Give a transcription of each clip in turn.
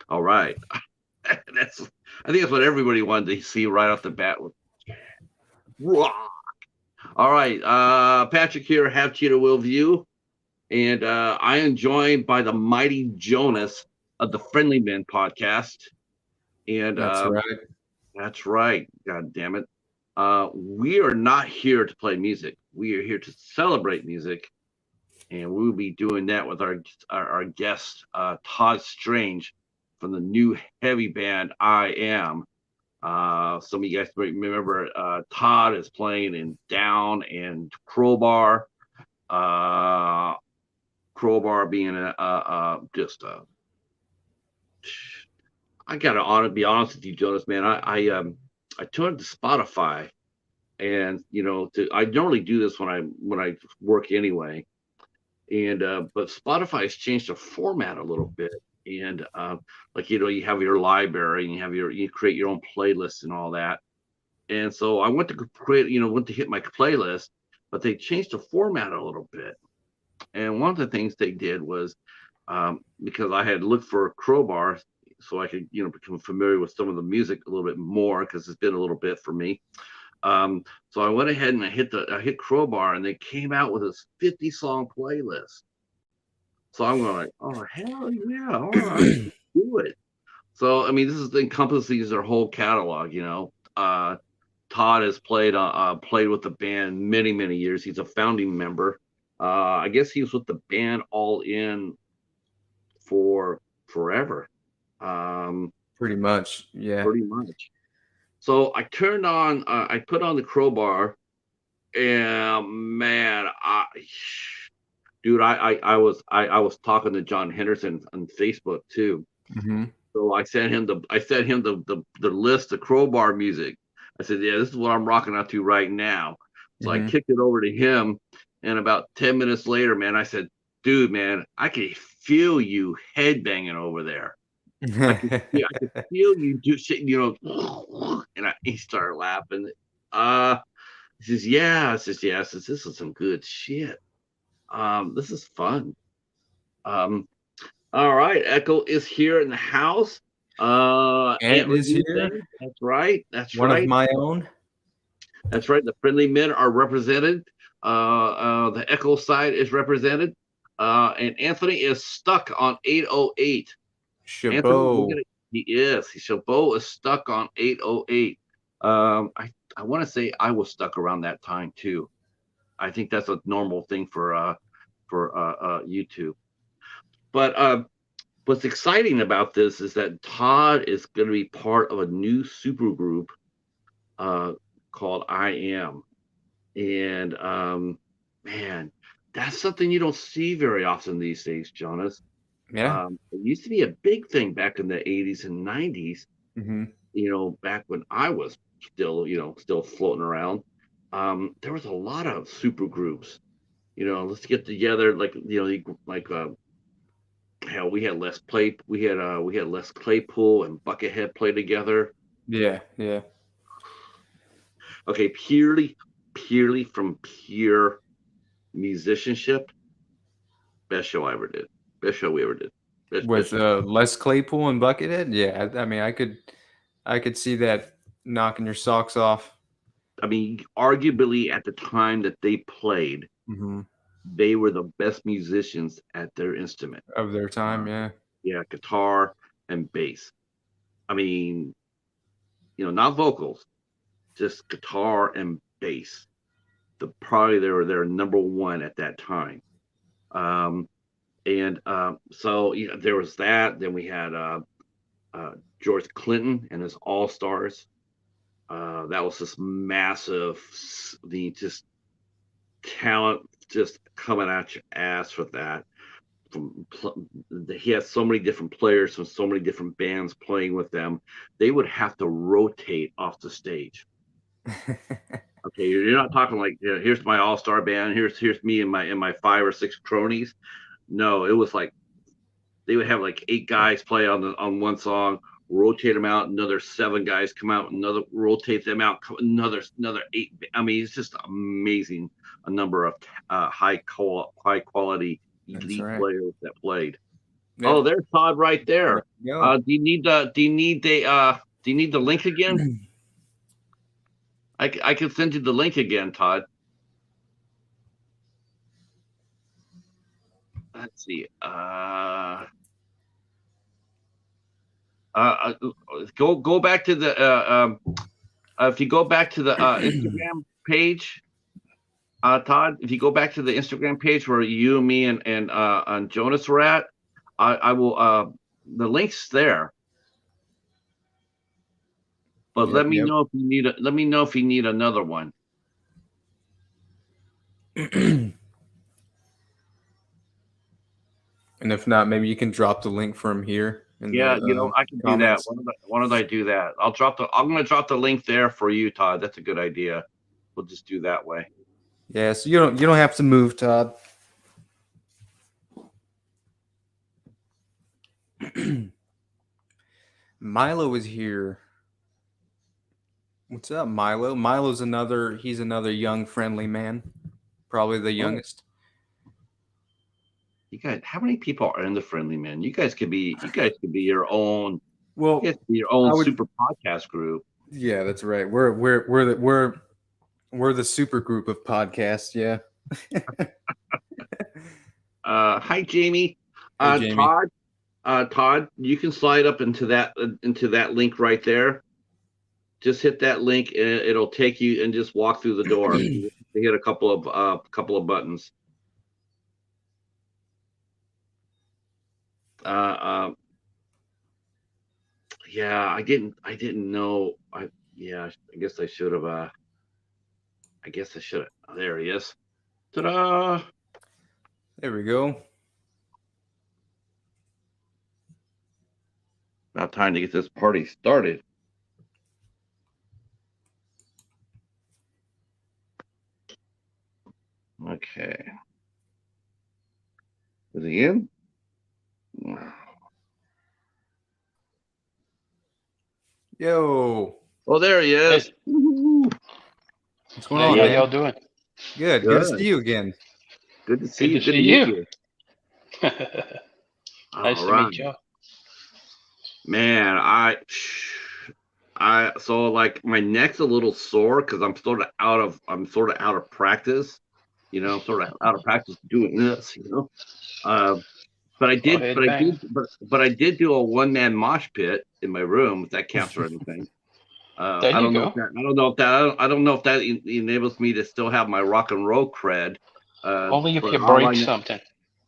All right. That's I think that's what everybody wanted to see right off the bat with rock. All right. Patrick here, have Cheetah will view. And I am joined by the mighty Jonas of the Friendly Men podcast. And That's right. that's right. God damn it. We are not here to play music. We are here to celebrate music. And we will be doing that with our guest, Todd Strange from the new heavy band I Am. Some of you guys might remember Todd is playing in Down and Crowbar. Uh, Crowbar being I gotta be honest with you, Jonas, man. I turned to Spotify, and I normally do this when I work anyway, and but Spotify has changed the format a little bit, and like you have your library and you create your own playlists and all that, and so I went to went to hit my playlist, but they changed the format a little bit. And one of the things they did was because I had looked for Crowbar so I could, become familiar with some of the music a little bit more because it's been a little bit for me. So I went ahead and I hit Crowbar and they came out with this 50 song playlist. So I'm going like, oh hell yeah, all right, do it. So I mean, this is encompasses their whole catalog. Todd has played with the band many years. He's a founding member. I guess he was with the band all in for forever. Um, Pretty much. Yeah. Pretty much. So I put on the Crowbar, and man, I was talking to John Henderson on Facebook too. Hmm. So I sent him the list of Crowbar music. I said, yeah, this is what I'm rocking out to right now. So I Hmm. kicked it over to him, and about 10 minutes later, man, I said, dude, man, I can feel you headbanging over there. I could feel you do shit, and he started laughing. Uh, he says, yeah. I says, yeah. I says, this is some good shit. This is fun. Um, all right, Echo is here in the house. Ant Ant is review here. thing. That's right. That's One of right. my own. That's right. The friendly men are represented. The Echo side is represented. And Anthony is stuck on 808. Anthony, Chabot. he is. Chabot is stuck on 808. I want to say I was stuck around that time too. I think that's a normal thing for YouTube. But what's exciting about this is that Todd is going to be part of a new supergroup uh, called I Am, and man, that's something you don't see very often these days, Jonas. Yeah. It used to be a big thing back in the 80s and 90s, Hmm. back when I was still floating around. There was a lot of super groups, let's get together, like, like, hell, we had Les Claypool and Buckethead play together. Yeah. Yeah. Okay, purely from pure musicianship, best show I ever did. Best show we ever did. Best With show. Les Claypool and Buckethead. Yeah. I mean, I could see that knocking your socks off. I mean, arguably at the time that they played, Hmm. they were the best musicians at their instrument. Of their time. Uh, Yeah. yeah, guitar and bass. I mean, not vocals, just guitar and bass. Probably they were number one at that time. Um, and so there was that. Then we had uh, George Clinton and his All Stars. That was this massive, just talent just coming out your ass for that. From he had so many different players from so many different bands playing with them. They would have to rotate off the stage. Okay, you're not talking like, here's my all-star band, here's me and my 5 or 6 cronies. No, it was like they would have like 8 guys play on one song, rotate them out, another 7 guys come out, another rotate them out, another 8. I mean, it's just amazing a number of high quality That's elite right. players that played. Oh, there's Todd right there. Go. Do you need the link again? I can send you the link again, Todd. Let's see. Go back to the if you go back to the Instagram page, Todd. If you go back to the Instagram page where you, me, and Jonas were at, I will. The link's there. But let me know if you need let me know if you need another one. And if not, maybe you can drop the link from here. Yeah, I can do that. Why don't I do that? I'm gonna drop the link there for you, Todd. That's a good idea. We'll just do that way. Yeah, so you don't have to move, Todd. Milo is here. What's up, Milo? He's another young, friendly man. Probably the youngest. You guys, how many people are in the Friendly Man? You guys could be your own. Well, you guys could be your own super podcast group. Yeah, that's right. We're the super group of podcasts. Yeah. Hi, Jamie. Hey, Jamie. Todd, you can slide up into that link right there. Just hit that link, and it'll take you and just walk through the door. You hit a couple of buttons. Yeah, I didn't know. I guess I should have. I guess I should have. Oh, there he is. Ta-da! There we go. About time to get this party started. Okay. Is he in? Yo. Oh, there he is. Hey. What's going on, How man? y'all doing? Good. Good to see you again. Good to see Good you. to Good to see meet you. you. Nice to meet you. Man, so like my neck's a little sore because I'm sort of out of practice. I'm sort of out of practice doing this. But I did do a one-man mosh pit in my room, if that counts for anything. There you go. I don't know if that enables me to still have my rock and roll cred. Only if you break something.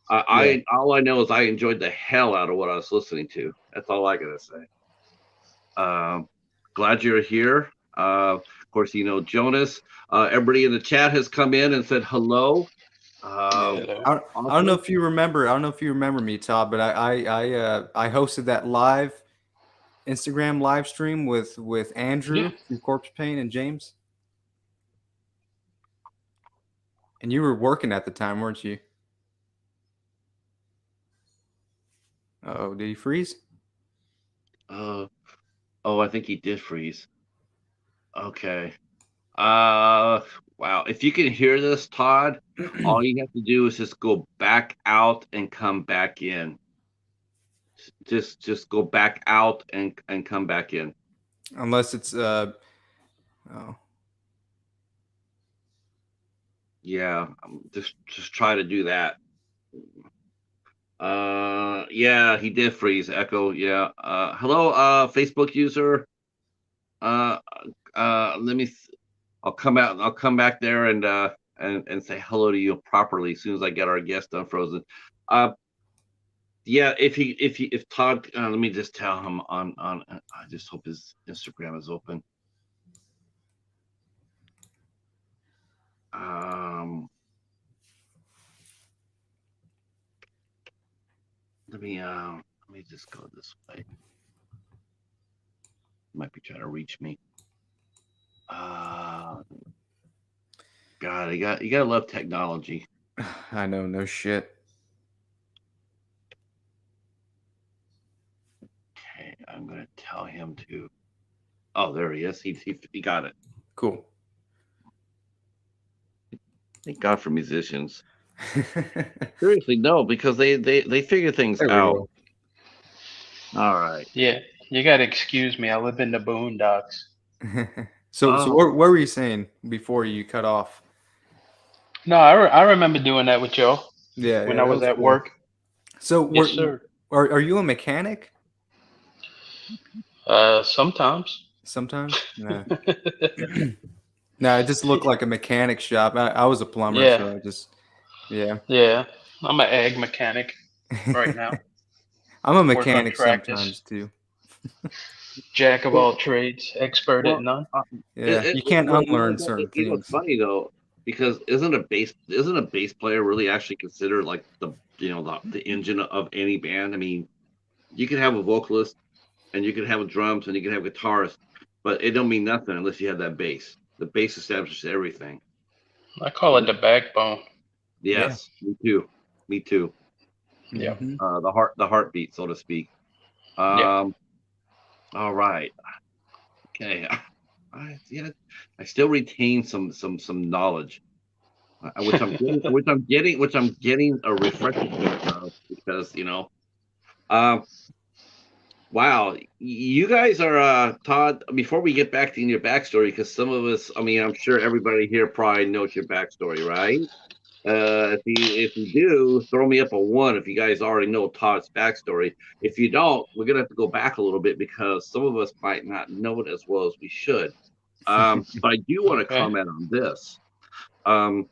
All I know is I enjoyed the hell out of what I was listening to. That's all I gotta say. Glad you're here. Of course, Jonas. Everybody in the chat has come in and said hello. I don't know if you remember. I don't know if you remember me, Todd, but I hosted that live Instagram live stream with Andrew from Corpse Paint and James. And you were working at the time, weren't you? Oh, did he freeze? Oh, I think he did freeze. Okay. Wow. If you can hear this, Todd, all you have to do is just go back out and come back in. Just go back out and come back in. Unless it's Yeah, just try to do that. Yeah, he did freeze. Echo. Yeah. Hello, Facebook user. Let me. I'll come out. I'll come back there and say hello to you properly as soon as I get our guest unfrozen. Yeah. If Todd, let me just tell him on. I just hope his Instagram is open. Let me just go this way. Might be trying to reach me. God, you gotta love technology. I know, no shit. Okay, I'm gonna tell him to. Oh, there he is. He got it. Cool. Thank God for musicians. Seriously, no, because they figure things out. All right. Yeah, you gotta excuse me. I live in the boondocks. So what were you saying before you cut off? No, I remember doing that with y'all. Yeah, when yeah, I that was was at cool. work. So Yes, sir. Are you a mechanic? Sometimes. Sometimes? Nah. No, it just looked like a mechanic shop. I was a plumber, Yeah, so I just yeah. yeah. I'm an egg mechanic right now. I'm a Work on mechanic sometimes tractors. too. Jack of Well, all trades, expert at well, none. Yeah, you can't well, unlearn certain it's things. funny though, because isn't a bass player really actually considered like the engine of any band? I mean, you can have a vocalist, and you can have a drums, and you can have guitarists, but it don't mean nothing unless you have that bass. The bass establishes everything. I call it the backbone. Yeah. Yes, me too. Me too. Yeah, Hmm. The heartbeat, so to speak. yeah. Um, all right. Okay. Yeah, I still retain some knowledge, which I'm getting a refreshing dose of because um, wow, you guys are Todd. Before we get back to your backstory, because some of us, I mean, I'm sure everybody here probably knows your backstory, right? If you do, throw me up a one if you guys already know Todd's backstory. If you don't, we're gonna have to go back a little bit because some of us might not know it as well as we should. But I do want to Okay. comment on this, um,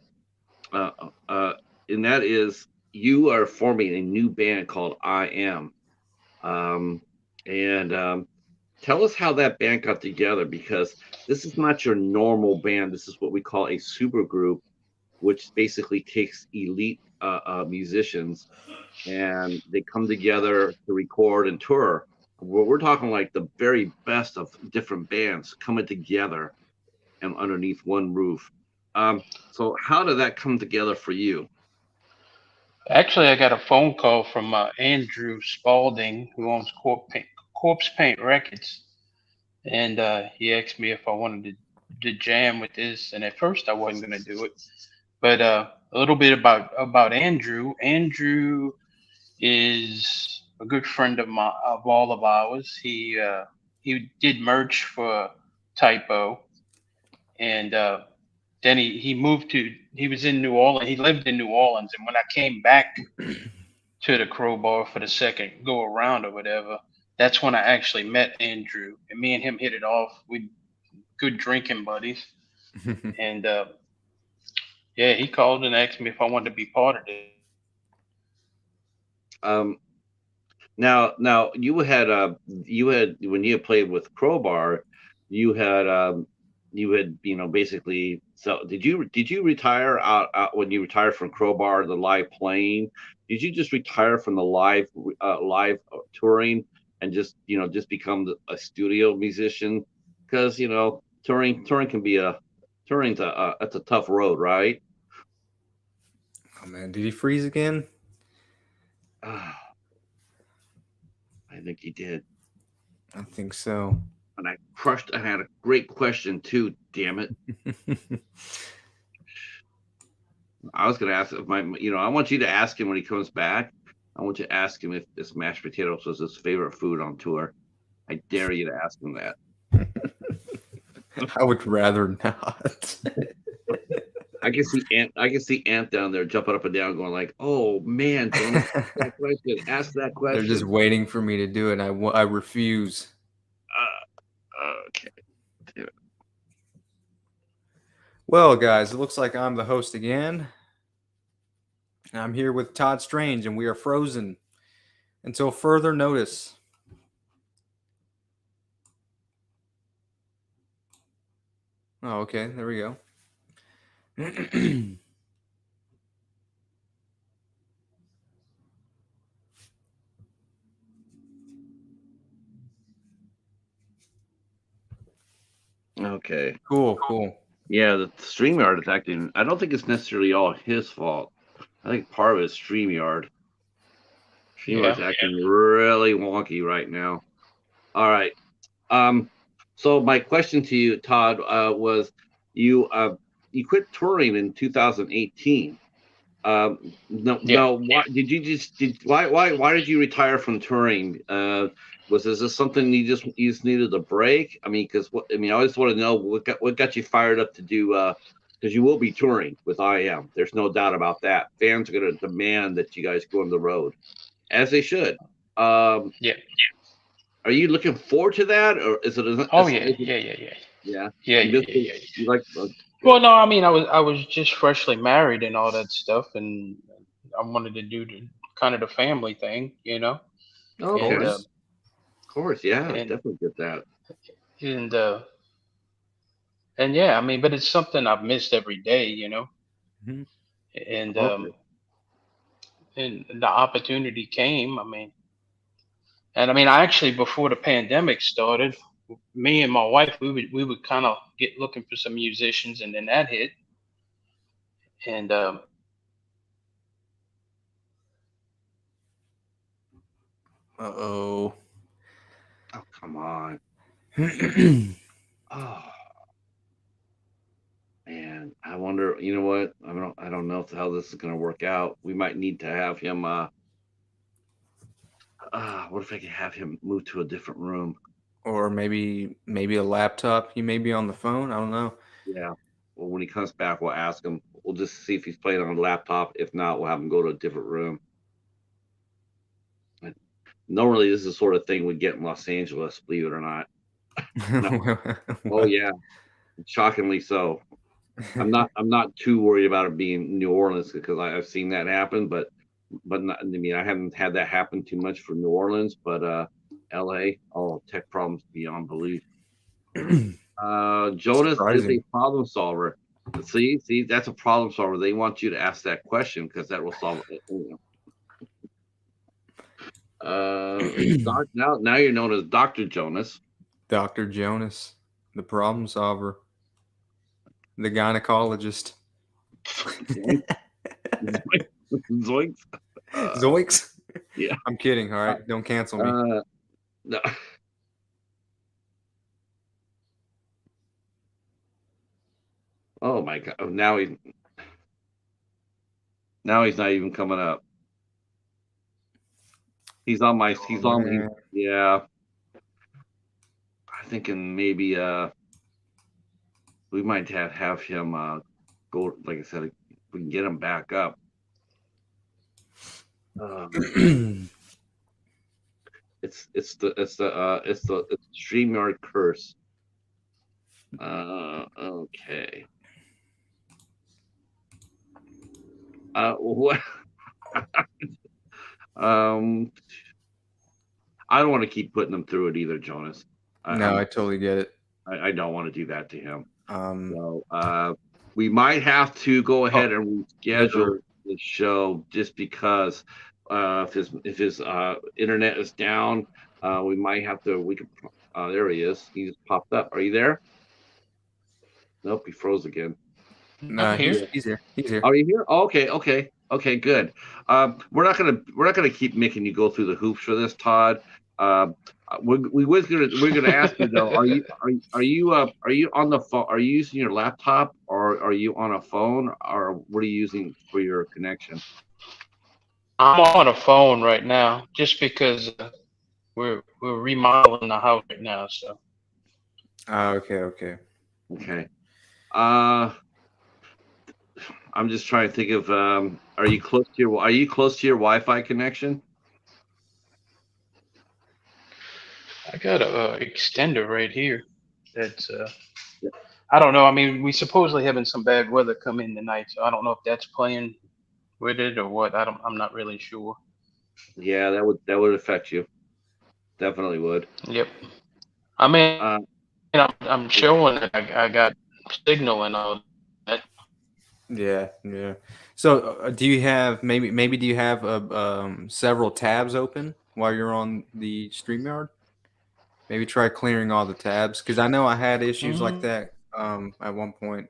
uh, uh, and that is you are forming a new band called I Am, um, and tell us how that band got together because this is not your normal band. This is what we call a super group, which basically takes elite musicians and they come together to record and tour. We're talking like the very best of different bands coming together and underneath one roof. So how did that come together for you? Actually, I got a phone call from Andrew Spalding, who owns Corpse Paint Records, and he asked me if I wanted to jam with this. And at first, I wasn't going to do it, but a little bit about Andrew. Andrew is a good friend of all of ours. He did merch for Typo, and then he was in New Orleans. He lived in New Orleans, and when I came back to the Crowbar for the second go around or whatever, that's when I actually met Andrew, and me and him hit it off. We good drinking buddies, and yeah, he called and asked me if I wanted to be part of it. Um, now you had when you played with Crowbar, you had basically. So did you retire out when you retired from Crowbar the live playing? Did you just retire from the live touring and just become a studio musician? Because touring can be touring's it's a tough road, right? Oh man, did he freeze again? I think he did. I think so. And I had a great question too, damn it. I was gonna ask if I want you to ask him when he comes back. I want you to ask him if this mashed potatoes was his favorite food on tour. I dare you to ask him that. I would rather not. I can see Ant down there jumping up and down, going like, "Oh man, don't ask that question. Ask that question." They're just waiting for me to do it. I refuse. Okay. Well, guys, it looks like I'm the host again. I'm here with Todd Strange, and we are frozen until further notice. Oh, okay. There we go. Okay. Cool. Yeah, the StreamYard is acting. I don't think it's necessarily all his fault. I think part of it is StreamYard. StreamYard's acting really wonky right now. All right. So my question to you, Todd, was you quit touring in 2018. No, Yeah. no. Why did you just did why did you retire from touring? Was is this something you just needed a break? I mean, because what I mean, I always want to know what got you fired up to do. Because you will be touring with IM. There's no doubt about that. Fans are going to demand that you guys go on the road, as they should. Yeah. Are you looking forward to that, or is it? Oh yeah. Yeah. Yeah. Yeah. Yeah, Yeah. you Yeah. just Yeah. Yeah. you like Well, good. no, I mean, I was just freshly married and all that stuff, and I wanted to do the kind of the family thing, Of and Okay, course. of course, yeah, and definitely get that. and and yeah, I mean, but it's something I've missed every day, Mhm. and Okay. the opportunity came. I mean, I actually before the pandemic started, me and my wife we would kind of get looking for some musicians, and then that hit, and Uh-oh. Oh, come on. Oh man, I wonder. You know what? I don't know how this is going to work out. We might need to have him. What if I could have him move to a different room? Or maybe a laptop. He may be on the phone. I don't know. Yeah. Well, when he comes back, we'll ask him. We'll just see if he's playing on a laptop. If not, we'll have him go to a different room. Normally, this is the sort of thing we get in Los Angeles. Believe it or not. No. Oh yeah, shockingly so. I'm not too worried about it being New Orleans because I've seen that happen, but not, I mean I haven't had that happen too much for New Orleans, but LA, oh, tech problems beyond belief. Jonas is a Surprising. problem solver. See, that's a problem solver. They want you to ask that question because that will solve it. Now you're known as Dr. Jonas. Dr. Jonas, the problem solver, the gynecologist. Zoinks. Zoinks. Zoinks. Yeah. I'm kidding. All right. Don't cancel me. No. Oh my God. Now he's not even coming up. He's Oh, on man. yeah. I'm thinking maybe we might have him go, like I said, we can get him back up. It's the StreamYard curse. Okay. What um I don't want to keep putting him through it either, Jonas. No, I totally get it. I don't want to do that to him. Um, So we might have to go oh, ahead and there reschedule the show just because if his internet is down, we might have to. We could. There he is. He just popped up. Are you there? Nope, he froze again. No, I'm here. he's here. He's here. Are you here? Oh, okay, good. We're not gonna keep making you go through the hoops for this, Todd. We're gonna ask you though. Are you on the phone? Are you using your laptop or are you on a phone or what are you using for your connection? I'm on a phone right now, just because we're remodeling the house right now. So Okay. Okay. Uh, I'm just trying to think of. Are you close to your Wi-Fi connection? I got a extender right here. That's I don't know. I mean, we supposedly having some bad weather come in tonight, so I don't know if that's playing with it or what. I'm not really sure. Yeah, that would affect you. Definitely would. Yep. I mean, Uh, I'm showing that I got signal and all that. Yeah. So, do you have maybe do you have several tabs open while you're on the StreamYard? Maybe try clearing all the tabs because I know I had issues like Mm, that at one point.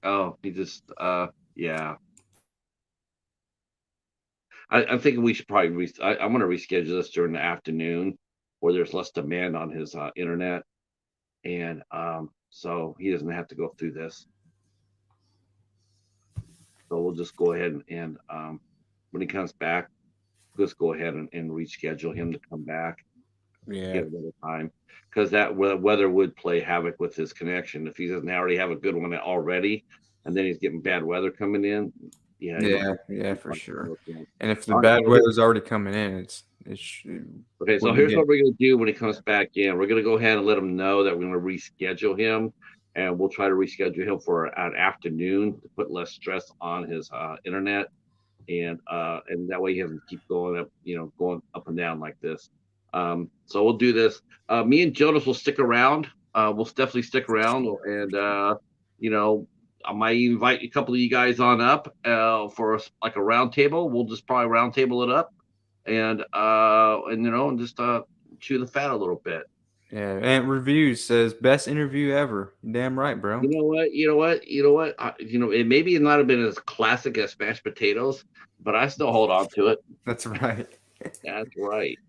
oh, he just yeah. I'm thinking we should probably I'm going to reschedule this during the afternoon. or there's less demand on his internet, and so he doesn't have to go through this. So we'll just go ahead and when he comes back, just go ahead and reschedule him to come back. Yeah. Get another time, because that weather would play havoc with his connection if he doesn't already have a good one already, and then he's getting bad weather coming in. Yeah, for sure. And if the bad weather's already coming in, it's okay. So here's what we're gonna do when he comes back in. We're gonna go ahead and let him know that we're gonna reschedule him, and we'll try to reschedule him for an afternoon to put less stress on his internet, and that way he doesn't keep going up, going up and down like this. So we'll do this. Me and Jonas will stick around. We'll definitely stick around, and I might invite a couple of you guys on up for like a round table. We'll just probably round table it up, and just chew the fat a little bit. Yeah, and Reviews says best interview ever. Damn right, bro. You know what? It maybe not have been as classic as mashed potatoes, but I still hold on to it. That's right. That's right.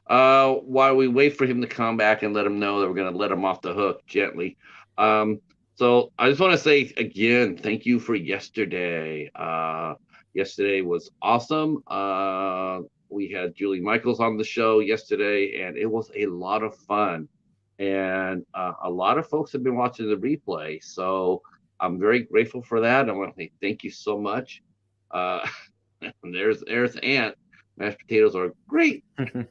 While we wait for him to come back and let him know that we're going to let him off the hook gently. So I just want to say again, thank you for yesterday. Yesterday was awesome. We had Julie Michaels on the show yesterday, and it was a lot of fun. And a lot of folks have been watching the replay, so I'm very grateful for that. I want to say thank you so much. There's Ant. Mashed potatoes are great. They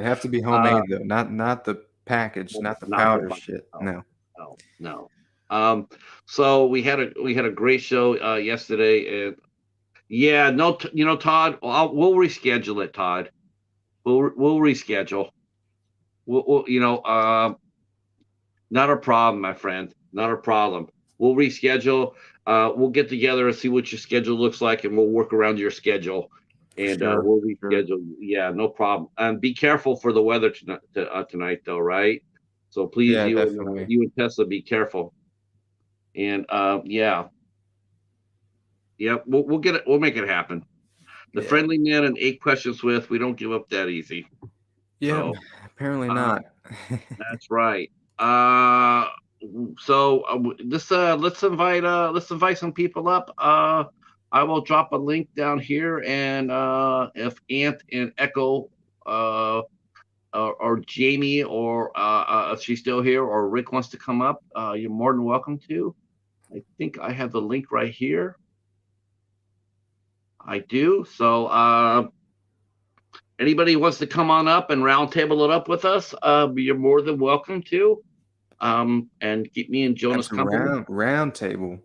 have to be homemade though, not the package, not the powder shit. No. So we had a great show yesterday, and Todd. We'll reschedule it, Todd. We'll reschedule. Not a problem, my friend. Not a problem. We'll reschedule. We'll get together and see what your schedule looks like, and we'll work around your schedule. And we'll reschedule. Sure. Yeah, no problem. And be careful for the weather tonight, though, right? So please, you and Tesla, be careful. And we'll get it. We'll make it happen. The friendly man and 8 questions with. We don't give up that easy. Yeah, so, apparently not. That's right. Let's invite some people up. I will drop a link down here, and if Ant and Echo or Jamie or if she's still here, or Rick wants to come up, you're more than welcome to. I think I have the link right here. I do. So anybody who wants to come on up and roundtable it up with us, you're more than welcome to. And keep me and Jonas company. Round table.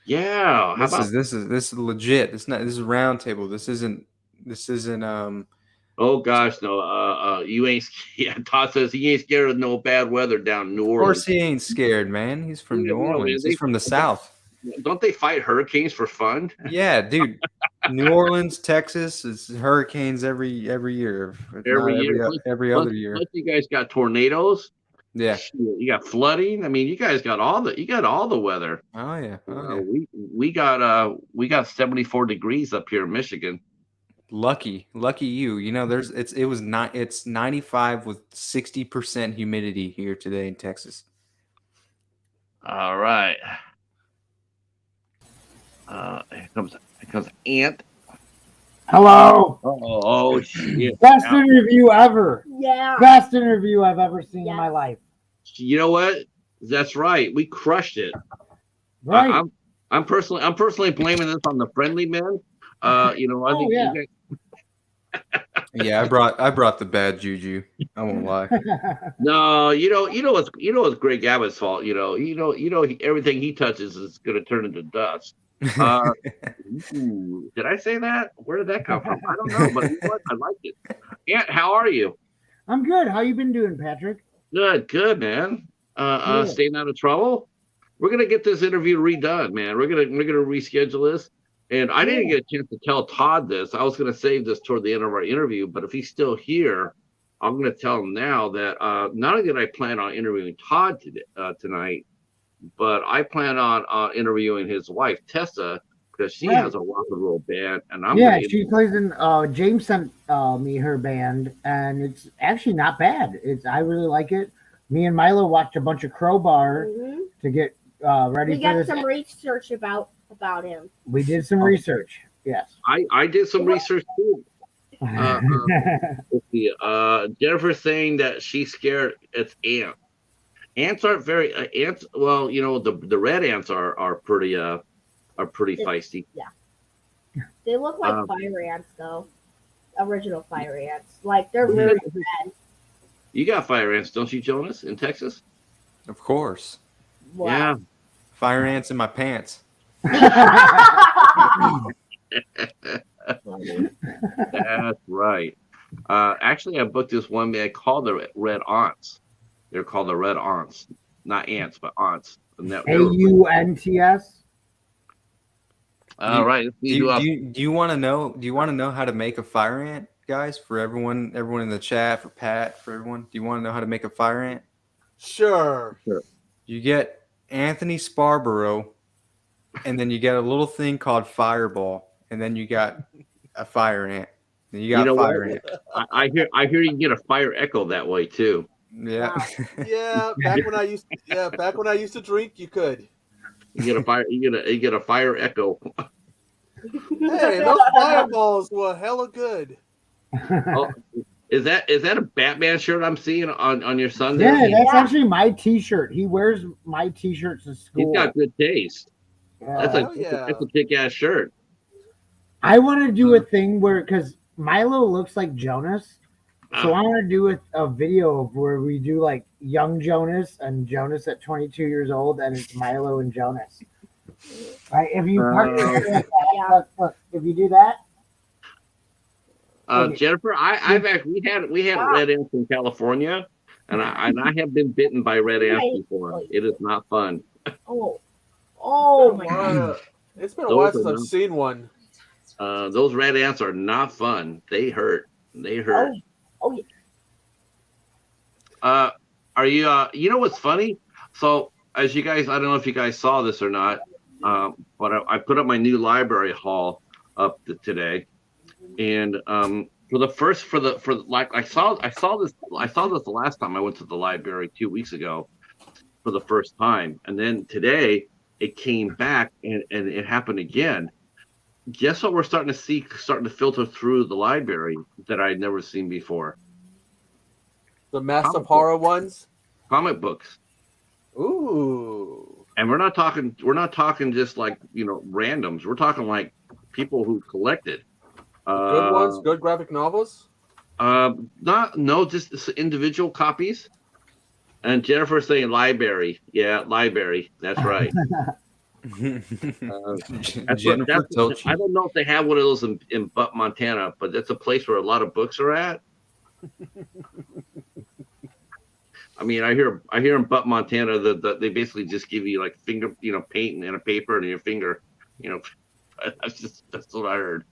Yeah. This is legit. This is round table. This isn't. Oh gosh, no. You ain't. Yeah, Todd says he ain't scared of no bad weather down in New Orleans. Of course he ain't scared, man. He's from New Orleans. He's from the South. Don't they fight hurricanes for fun? Yeah, dude. New Orleans, Texas, is hurricanes every year. Every other year. Plus you guys got tornadoes. Yeah, you got flooding. I mean, you guys got all the weather. Oh yeah. We got 74 degrees up here in Michigan. Lucky you. It's 95 with 60% humidity here today in Texas. All right. Here comes Ant. Hello. Oh shit. Best interview ever. Yeah. Best interview I've ever seen in my life. You know what? That's right. We crushed it. Right. I'm personally blaming this on the friendly men. I think yeah. Yeah, I brought the bad juju. I won't lie. No, what's Greg Abbott's fault. Everything he touches is gonna turn into dust. Did I say that? Where did that come from? I don't know, but you know what? I like it. Ant, how are you? I'm good. How you been doing, Patrick? Good, man. Staying out of trouble. We're gonna get this interview redone, man. We're gonna reschedule this. And I didn't get a chance to tell Todd this. I was gonna save this toward the end of our interview, but if he's still here, I'm gonna tell him now that not only did I plan on interviewing Todd tonight, but I plan on interviewing his wife, Tessa, because she Right. has a rock and roll band, and I'm Yeah, gonna she plays in. James sent me her band, and it's actually not bad. I really like it. Me and Milo watched a bunch of Crowbar to get ready We for got this. some research about him. We did some research. Yes. I did some research too. Jennifer saying that she's scared it's ants. Ants aren't very ants. Well, the red ants are pretty feisty. Yeah. They look like fire ants, though. Original fire ants. Like, they're really bad. You got fire ants, don't you, Jonas, in Texas? Of course. Wow. Yeah. Fire ants in my pants. That's right. Actually, I booked this one man called the Red Aunts. They're called the Red Aunts. Not ants, but aunts. AUNTS? All right. Do you want to know? Do you want to know how to make a fire ant, guys? For everyone in the chat, for Pat, for everyone. Do you want to know how to make a fire ant? Sure. You get Anthony Sparborough, and then you get a little thing called Fireball, and then you got a fire ant. And you got fire ant. I hear you can get a fire echo that way too. Yeah. Yeah. Back when I used to drink, you could. You get a fire. You get a fire echo. Hey, those fireballs were hella good. Oh, is that a Batman shirt I'm seeing on your son there? Yeah, that's actually my T-shirt. He wears my T-shirts to school. He's got good taste. Yeah. That's a kick-ass shirt. I want to do a thing where, because Milo looks like Jonas, so I want to do a video of where we do like young Jonas and Jonas at 22 years old, and it's Milo and Jonas. Right? If you look, if you do that. Jennifer, we had red ants in California, and I have been bitten by red ants before. It is not fun. Oh my God! It's been a while since I've seen one. Those red ants are not fun. They hurt. Oh yeah. Are you? You know what's funny? So as you guys, I don't know if you guys saw this or not, but I put up my new library haul up today. And I saw this the last time I went to the library 2 weeks ago for the first time, and then today it came back and it happened again. Guess what we're starting to filter through the library that I'd never seen before? The massive horror ones? Comic books. Ooh. And we're not talking just like, randoms. We're talking like people who collected. Good ones, good graphic novels? Just individual copies. And Jennifer's saying library. Yeah, library. That's right. Jennifer told you. I don't know if they have one of those in Butte, Montana, but that's a place where a lot of books are at. I mean, I hear in Butte, Montana that they basically just give you like finger, paint and a paper and your finger. That's what I heard.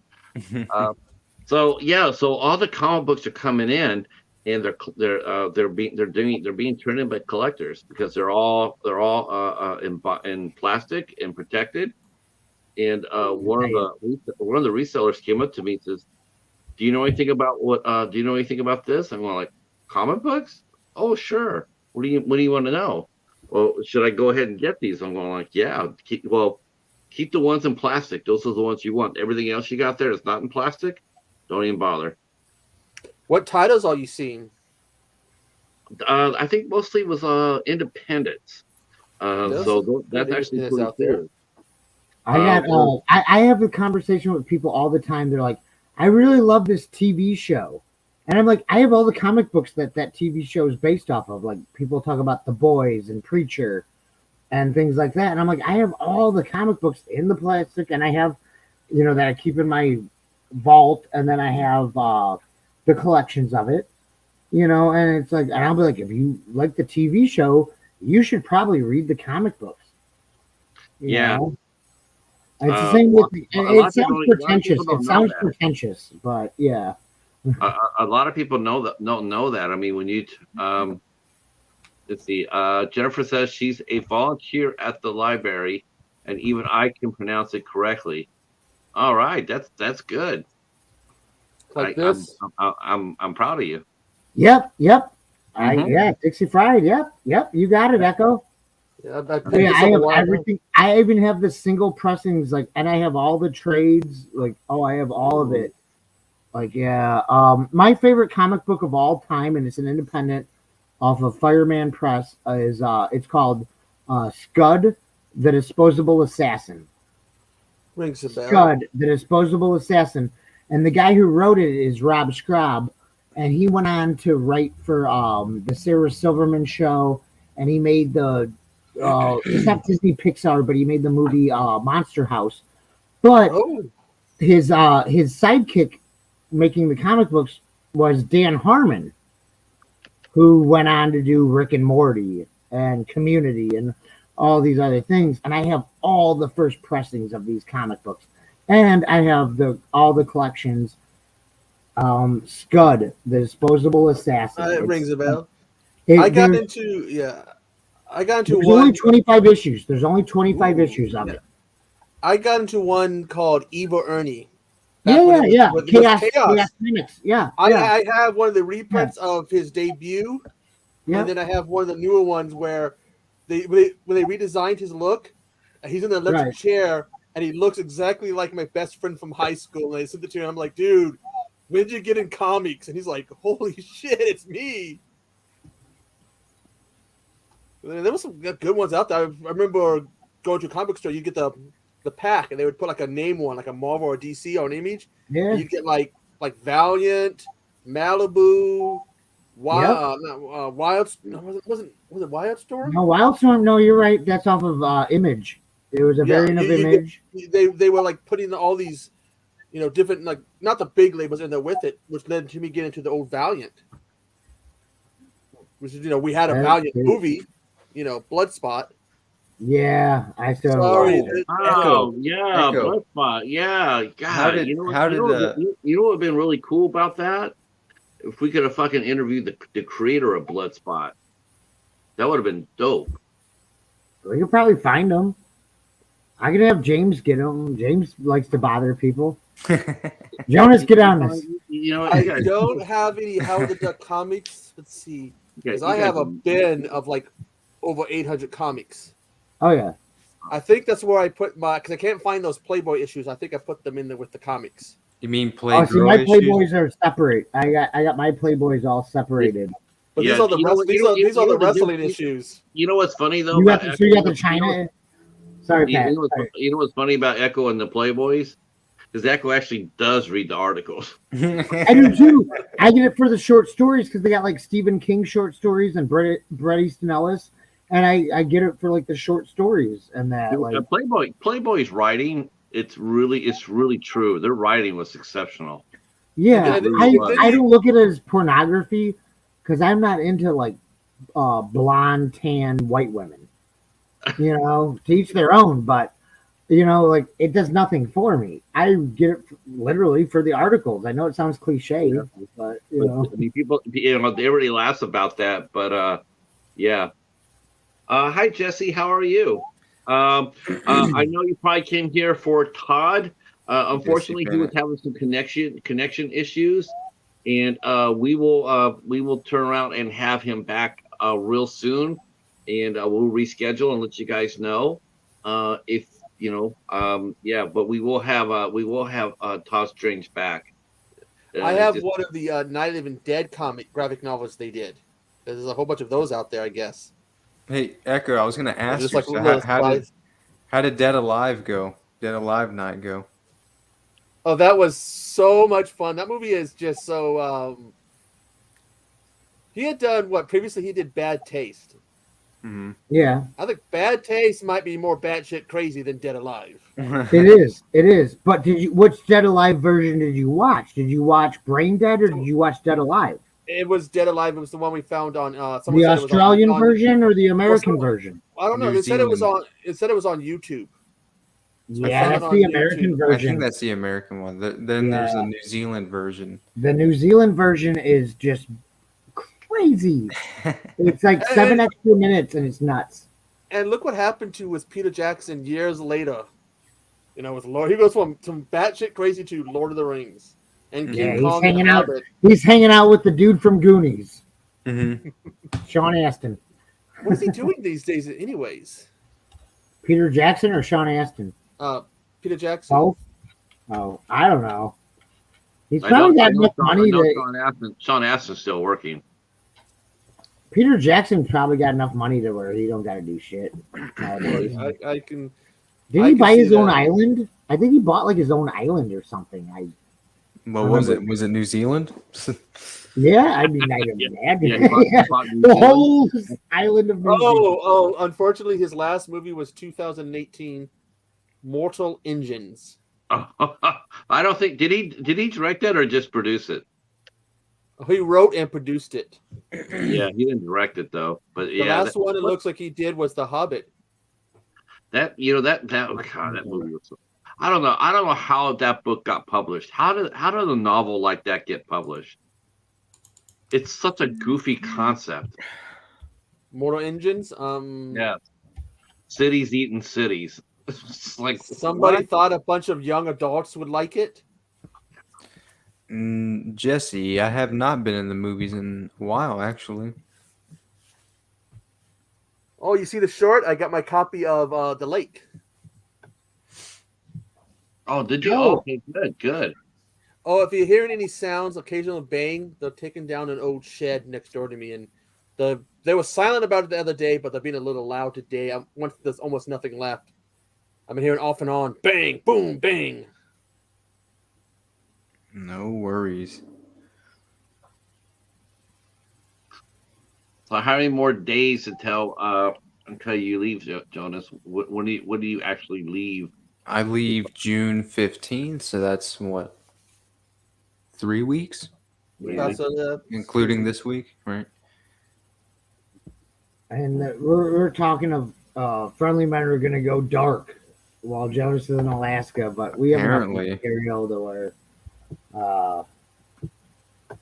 So all the comic books are coming in, and they're being turned in by collectors because they're all in plastic and protected. And one of the resellers came up to me and says, "Do you know anything about this?" I'm going like, "Comic books? Oh, sure. What do you want to know?" "Well, should I go ahead and get these?" I'm going like, "Yeah. Keep the ones in plastic. Those are the ones you want. Everything else you got there is not in plastic. Don't even bother." What titles are you seeing? I think mostly was independents. So that's actually pretty cool. I have a conversation with people all the time. They're like, "I really love this TV show," and I'm like, "I have all the comic books that TV show is based off of." Like people talk about The Boys and Preacher and things like that, and I'm like, I have all the comic books in the plastic, and I have, that I keep in my vault, and then I have the collections of it, and it's like, and I'll be like, if you like the TV show, you should probably read the comic books. You know? And it's the same with. It sounds pretentious. It sounds pretentious, but yeah. A lot of people don't know that. I mean, when you let's see. Jennifer says she's a volunteer at the library, and even I can pronounce it correctly. All right, that's good. Like this. I'm proud of you. Yep. Yeah, Dixie Fried. Yep. You got it, Echo. Yeah, I have everything. I even have the single pressings, and I have all the trades. I have all of it. My favorite comic book of all time, and it's an independent off of Fireman Press, is it's called Scud, the Disposable Assassin. Rings a bell. Scud, the Disposable Assassin, and the guy who wrote it is Rob Scrabb, and he went on to write for the Sarah Silverman show, and he made the it's not Disney Pixar, but he made the movie Monster House. But his sidekick making the comic books was Dan Harmon, who went on to do Rick and Morty and Community and all these other things. And I have all the first pressings of these comic books, and I have all the collections. Scud, the Disposable Assassin. It rings a bell. I got into there's one. only 25 issues. There's only 25 issues of it. I got into one called Evil Ernie. Yeah. Chaos Minutes. Yeah. I have one of the reprints of his debut, and then I have one of the newer ones where when they redesigned his look, he's in the electric chair, and he looks exactly like my best friend from high school. And I sent it to him. I'm like, dude, when did you get in comics? And he's like, holy shit, it's me. There was some good ones out there. I remember going to a comic book store. You get the pack, and they would put like a name one, like a Marvel or DC on Image. Yeah. You get like Valiant, Malibu, Wild. Was it Wildstorm? No, Wildstorm. No, you're right. That's off of Image. It was a variant of Image. They were like putting all these, different, like, not the big labels in there with it, which led to me getting into the old Valiant. Which is, we had a Valiant movie, Bloodspot. Yeah, I still. Sorry. Bloodspot. Yeah, God. You know what would have been really cool about that? If we could have fucking interviewed the creator of Bloodspot, that would have been dope. We could probably find him. I could have James get him. James likes to bother people. Jonas, get on this. I don't have any Howard the Duck comics. Let's see. Because I have a bin of like over 800 comics. Oh, yeah. I think that's where I put because I can't find those Playboy issues. I think I put them in there with the comics. You mean Playboy? See, my Playboys are separate. I got my Playboys all separated. But these are the wrestling issues. You know what's funny though? You got the China. Sorry, Pat. You know what's funny about Echo and the Playboys? Because Echo actually does read the articles. I do too. I get it for the short stories because they got like Stephen King short stories and Bret Easton Ellis. And I get it for like the short stories and that. Playboy's writing, it's really true. Their writing was exceptional. Yeah, I don't look at it as pornography because I'm not into like blonde, tan, white women. To each their own. But like it does nothing for me. I get it literally for the articles. I know it sounds cliche, but I mean, people, they already laugh about that. But yeah. Hi, Jesse. How are you? I know you probably came here for Todd. Unfortunately, he was having some connection issues, and we will turn around and have him back real soon, and we'll reschedule and let you guys know if But we will have Todd Strange back. I have one of the Night of the Living Dead graphic novels they did. There's a whole bunch of those out there, I guess. Hey, Echo, I was going to ask you, like how did Dead Alive go? Dead Alive Night go? Oh, that was so much fun. That movie is just so... he had done previously he did Bad Taste. Mm-hmm. Yeah. I think Bad Taste might be more batshit crazy than Dead Alive. It is. But which Dead Alive version did you watch? Did you watch Brain Dead or did you watch Dead Alive? It was Dead Alive. It was the one we found on the Australian version or the American version? I don't know. They said it was on. It said it was on YouTube. Yeah, that's the American version. I think that's the American one. Then there's a New Zealand version. The New Zealand version is just crazy. It's like 7 extra minutes, and it's nuts. And look what happened with Peter Jackson years later. with Lord, he goes from batshit crazy to Lord of the Rings and King Kong. He's hanging out with the dude from Goonies, Mm-hmm. Sean Astin. What is he doing these days, anyways? Peter Jackson or Sean Astin? Peter Jackson. Oh, I don't know. He's probably got enough money to. Sean Astin's still working. Peter Jackson probably got enough money to where he don't got to do shit. I can. Did he buy his own island? I think he bought like his own island or something. What was it? Was it New Zealand? Yeah, I mean, I don't the whole island of New Zealand. Unfortunately, his last movie was 2018, Mortal Engines. I don't think did he direct that or just produce it? He wrote and produced it. Yeah, he didn't direct it though. But the last one it looks like he did was The Hobbit. That movie was. I don't know how that book got published. How did a novel like that get published? It's such a goofy concept. Mortal Engines. Yeah. Cities eating cities. It's like somebody thought a bunch of young adults would like it. Jesse, I have not been in the movies in a while, actually. Oh, you see the short? I got my copy of The Lake. Oh, did you? Oh, okay, good. Oh, if you're hearing any sounds, occasional bang, they're taking down an old shed next door to me, and they were silent about it the other day, but they're being a little loud today. Once there's almost nothing left, I've been hearing off and on, bang, boom, bang. No worries. So, how many more days until you leave, Jonas? When do you actually leave? I leave June 15th, so that's what, 3 weeks? Yeah. Including this week, right? And we're talking of friendly men are going to go dark while Jonas is in Alaska, but we have enough material to where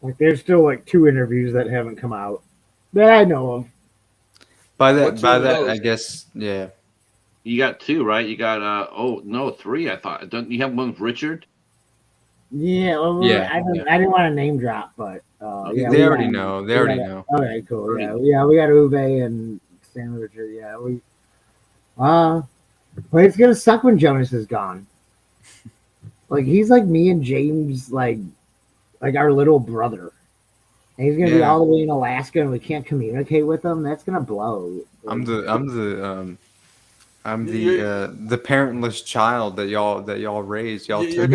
like there's still like 2 interviews that haven't come out that I know of. By that, I guess, yeah. You got 2, right? You got 3. I thought. Don't you have one with Richard? Yeah, well, I didn't want to name drop, but they already know. They already know. Okay, cool. Yeah, we got Uwe and Stan Richard. Yeah, but it's gonna suck when Jonas is gone. Like he's like me and James, like our little brother. And he's gonna be all the way in Alaska, and we can't communicate with him. That's gonna blow. I'm the parentless child that y'all raised. Y'all took.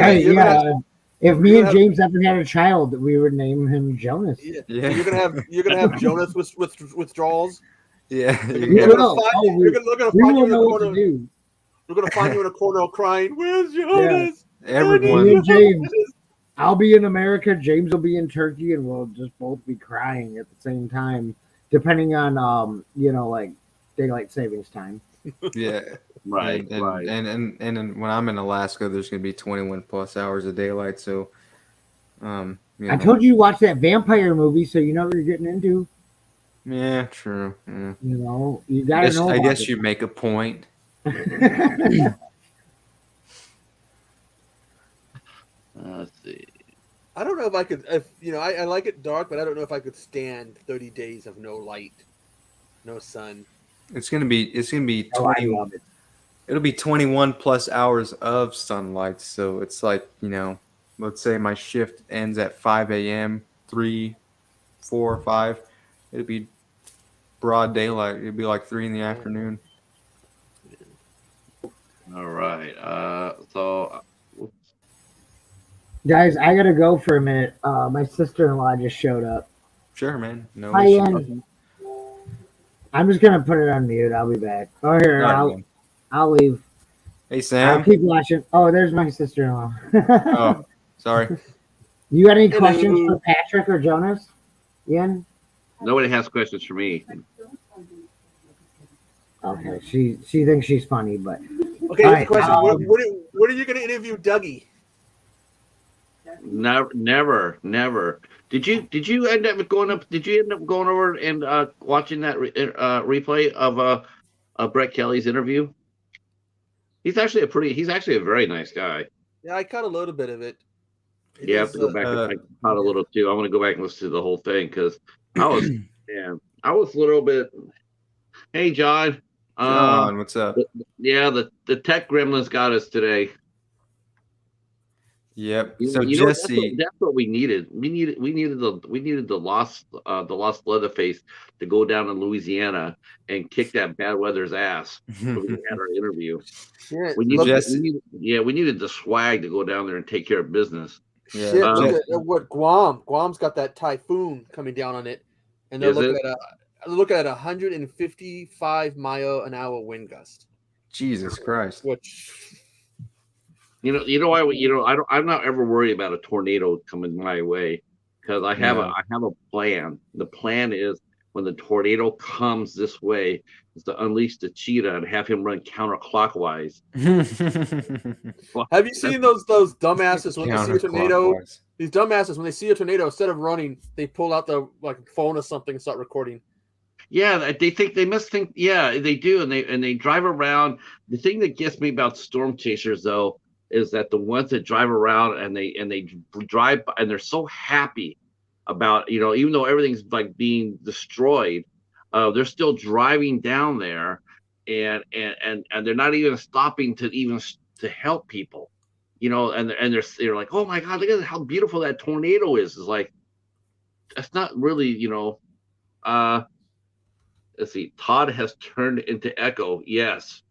If me and James ever had a child, we would name him Jonas. Yeah. You're gonna have Jonas with withdrawals. Yeah. We're gonna find you in a corner crying. Where's Jonas? Yeah. Everyone. Me and James. I'll be in America. James will be in Turkey, and we'll just both be crying at the same time, depending on like daylight savings time. Yeah. Right. And when I'm in Alaska, there's going to be 21 plus hours of daylight. So, I told you watch that vampire movie, so you know what you're getting into. Yeah, true. Yeah. You got to know. I guess you make a point. Let's see. I don't know if I could. I like it dark, but I don't know if I could stand 30 days of no light, no sun. It's gonna be 20. I love it. It'll be 21 plus hours of sunlight. So it's like, let's say my shift ends at 5 a.m., 3, 4, 5. It'll be broad daylight. It'll be like 3 in the afternoon. All right. So, guys, I gotta go for a minute. My sister-in-law just showed up. Sure, man. No Hi, issue. I'm just gonna put it on mute. I'll be back. Oh, here, I'll leave. Hey, Sam. I'll keep watching. Oh, there's my sister-in-law. Oh, sorry. You got any questions for Patrick or Jonas? Ian? Nobody has questions for me. Okay, she thinks she's funny, but okay. Right, question: What are you going to interview Dougie? Never. Did you end up going up? Did you end up going over and watching that replay of Brett Kelly's interview? He's actually a very nice guy. Yeah, I caught a little bit of it. I have to go back. I caught a little too. I want to go back and listen to the whole thing because I was a little bit. Hey, John. John, what's up? The tech gremlins got us today. Yep. So Jesse, that's what we needed. We needed the lost Leatherface to go down in Louisiana and kick that bad weather's ass. So we had our interview. Yeah, we needed the swag to go down there and take care of business. Yeah. Shit, look at what Guam's got that typhoon coming down on it, and they're looking at 155-mile-an-hour wind gust. Jesus Christ! Which I'm not ever worried about a tornado coming my way because I have a plan. The plan is when the tornado comes this way is to unleash the cheetah and have him run counterclockwise. Have you seen those dumbasses when they see a tornado? These dumbasses when they see a tornado, instead of running, they pull out the phone or something and start recording. Yeah, they must think. Yeah, they do, and they drive around. The thing that gets me about storm chasers though is that the ones that drive around and they drive and they're so happy about, even though everything's like being destroyed, they're still driving down there and they're not even stopping to help people, and they're like, oh my God, look at how beautiful that tornado is. It's like, that's not really, let's see, Todd has turned into Echo. Yes.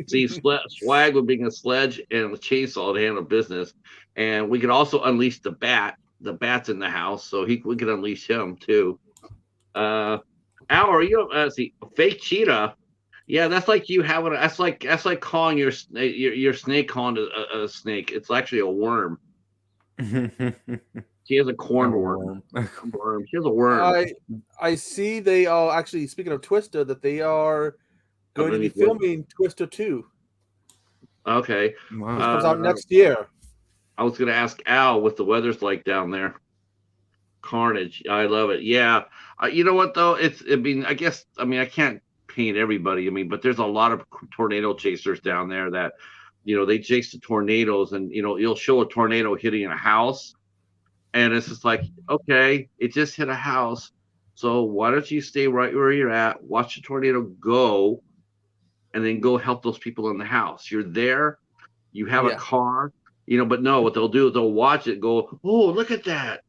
See, Swag would bring a sledge and a chainsaw to handle business, and we could also unleash the bat. The bat's in the house, so we could unleash him too. Al, are you fake cheetah? Yeah, that's like you having. That's like calling your snake calling a snake. It's actually a worm. She has a cornworm. She has a worm. I see. They are actually, speaking of Twister, that they are going to be filming Twister 2. Okay. Wow. It comes out next year. I was going to ask Al what the weather's like down there. Carnage. I love it. Yeah. You know what, though? I can't paint everybody. But there's a lot of tornado chasers down there that, they chase the tornadoes and, you'll show a tornado hitting a house. And it's just like, okay, it just hit a house. So why don't you stay right where you're at, watch the tornado go, and then go help those people in the house. You're there, you have a car, but no, what they'll do is they'll watch it, go, oh, look at that,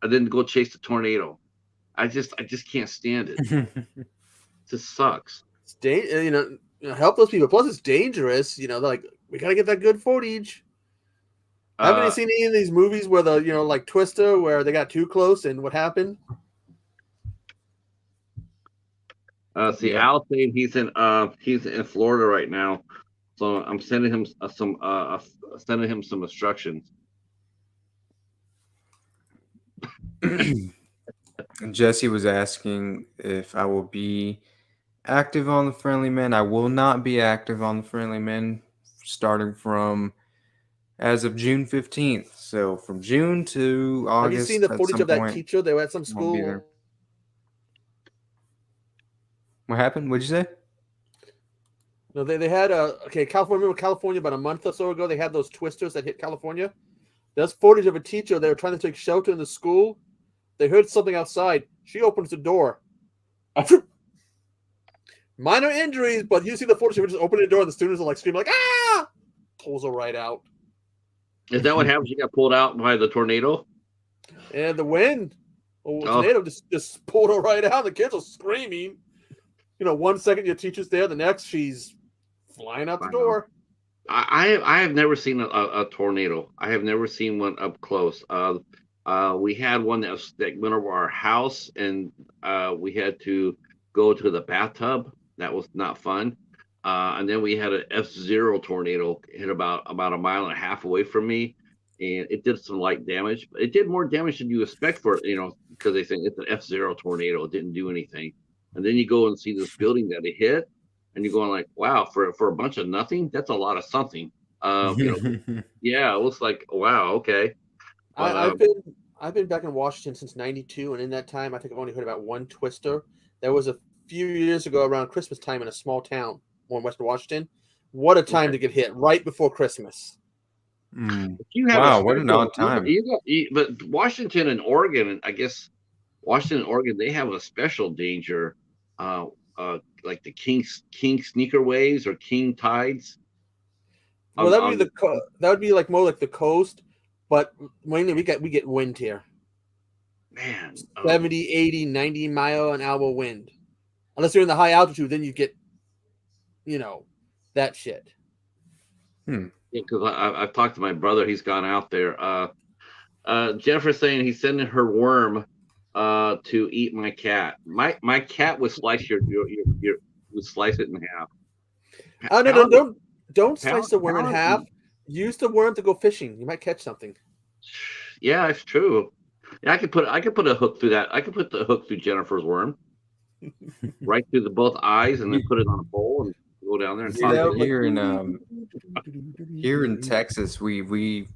and then go chase the tornado. I just can't stand it. It just sucks. It's help those people. Plus, it's dangerous. Like, we gotta get that good footage. Haven't you seen any of these movies where like Twister, where they got too close and what happened? Al saying he's in Florida right now, so I'm sending him some instructions. Jesse was asking if I will be active on the Friendly Men. I will not be active on the Friendly Men starting from as of June 15th. So from June to August. Have you seen the footage of that teacher? They were at some school. What happened? What'd you say? No, they had California. Remember California about a month or so ago? They had those twisters that hit California. There's footage of a teacher. They were trying to take shelter in the school. They heard something outside. She opens the door. Minor injuries, but you see the footage. She just opening the door, and the students are like screaming, like "Ah!" Pulls her right out. Is that what happened? She got pulled out by the tornado? And the wind. Tornado just pulled her right out. The kids are screaming. 1 second your teacher's there, the next she's flying out the door. I have never seen a tornado. I have never seen one up close. We had one that went over our house, and we had to go to the bathtub. That was not fun. And then we had an F-0 tornado hit about a mile and a half away from me, and it did some light damage. But it did more damage than you expect for it, because they think it's an F-0 tornado. It didn't do anything. And then you go and see this building that it hit, and you're going like, wow, for a bunch of nothing, that's a lot of something. Yeah, it looks like, wow, okay. But, I've been back in Washington since '92, and in that time, I think I've only heard about one twister. There was a few years ago around Christmas time in a small town in Western Washington What a time to get hit right before Christmas. Wow, what an odd time. But Washington and Oregon, I guess Washington and Oregon, they have a special danger, like the king sneaker waves or king tides. Well, that would be like more like the coast, but mainly we get wind here. Man, 70, 80, 90 mile an hour wind. Unless you're in the high altitude, then you get, that shit. Yeah, because I've talked to my brother. He's gone out there. Jennifer's saying he's sending her worm to eat my cat. My cat would slice would slice it in half. Oh no! Don't slice the worm in half. Use the worm to go fishing. You might catch something. Yeah, it's true. Yeah, I could put a hook through that. I could put the hook through Jennifer's worm, right through both eyes, and then put it on a pole and go down there and toss it. Here in Texas, we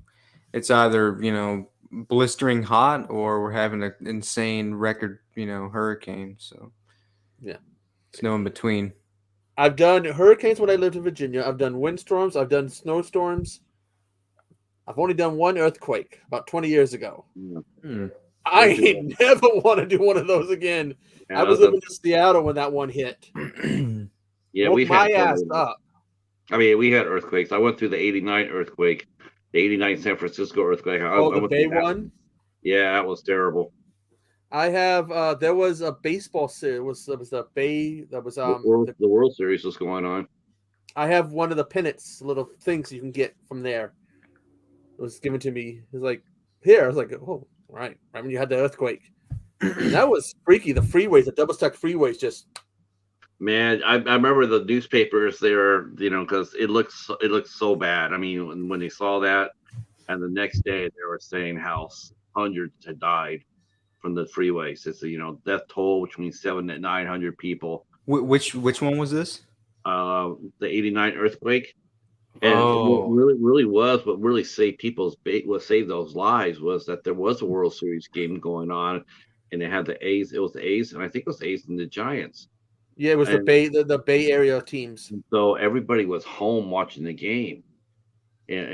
it's either blistering hot or we're having an insane record hurricane. So yeah, it's no in between. I've done hurricanes when I lived in Virginia. I've done windstorms. I've done snowstorms. I've only done one earthquake about 20 years ago. I never want to do one of those again. Yeah, I was living in Seattle when that one hit. Yeah, we had ass up. I mean, we had earthquakes. I went through the 89 earthquake, the 89 San Francisco earthquake. The Bay one? Yeah, that was terrible. I have there was a baseball series. There was the Bay that was the World Series was going on. I have one of the pennants, little things you can get from there. It was given to me. It was like, here. I was like, oh, right when you had the earthquake. That was freaky. The freeways, the double-stack freeways, just. Man, I remember the newspapers there, because it looks so bad. I mean, when they saw that, and the next day they were saying how hundreds had died from the freeways. It's death toll between 700 and 900 people. Which one was this? The 89 earthquake. And what really saved saved those lives was that there was a World Series game going on, and they had the A's. It was the A's, and I think it was the A's and the Giants. Yeah, it was the Bay Area teams. So everybody was home watching the game, and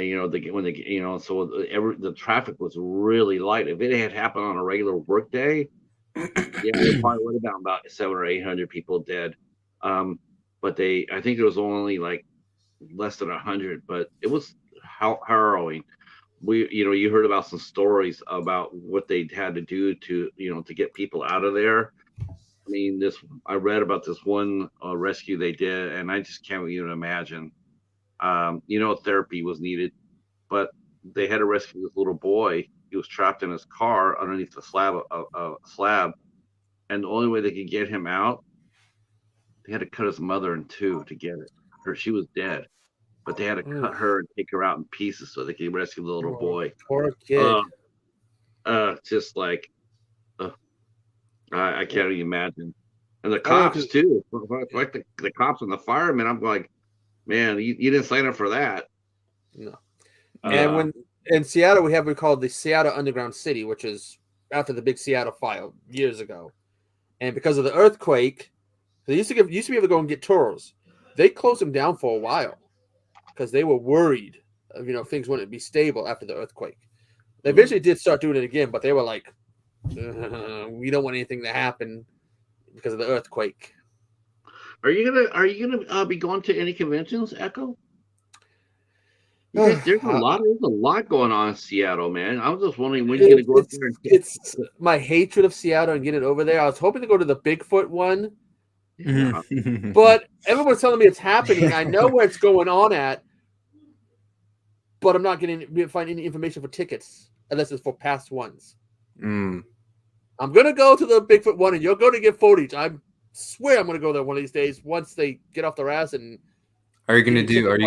so the traffic was really light. If it had happened on a regular work day, it probably would have been about 700 or 800 people dead. But I think it was only like less than 100, but it was harrowing. You heard about some stories about what they had to do to get people out of there. I mean, I read about this one rescue they did, and I just can't even imagine. Therapy was needed, but they had to rescue this little boy. He was trapped in his car underneath the slab, and the only way they could get him out, they had to cut his mother in two to get her. She was dead, but they had to cut her and take her out in pieces so they could rescue the little boy. Poor kid. Just like. I can't even imagine. And the cops too, like the cops and the firemen. I'm like, man, you didn't sign up for that. No. And when in Seattle, we have what we call the Seattle Underground City, which is after the big Seattle fire years ago. And because of the earthquake, they used to be able to go and get tours. They closed them down for a while because they were worried of things wouldn't be stable after the earthquake. They eventually did start doing it again, but they were like, we don't want anything to happen because of the earthquake. Are you gonna be going to any conventions, Echo? There's a lot going on in Seattle, man. I was just wondering when you're gonna go up there. It's my hatred of Seattle and get it over there. I was hoping to go to the Bigfoot one, but everyone's telling me it's happening. I know where it's going on at, but I'm not find any information for tickets unless it's for past ones. I'm gonna go to the Bigfoot one, and you're going to get footage. I swear I'm gonna go there one of these days once they get off their ass. And are you gonna do a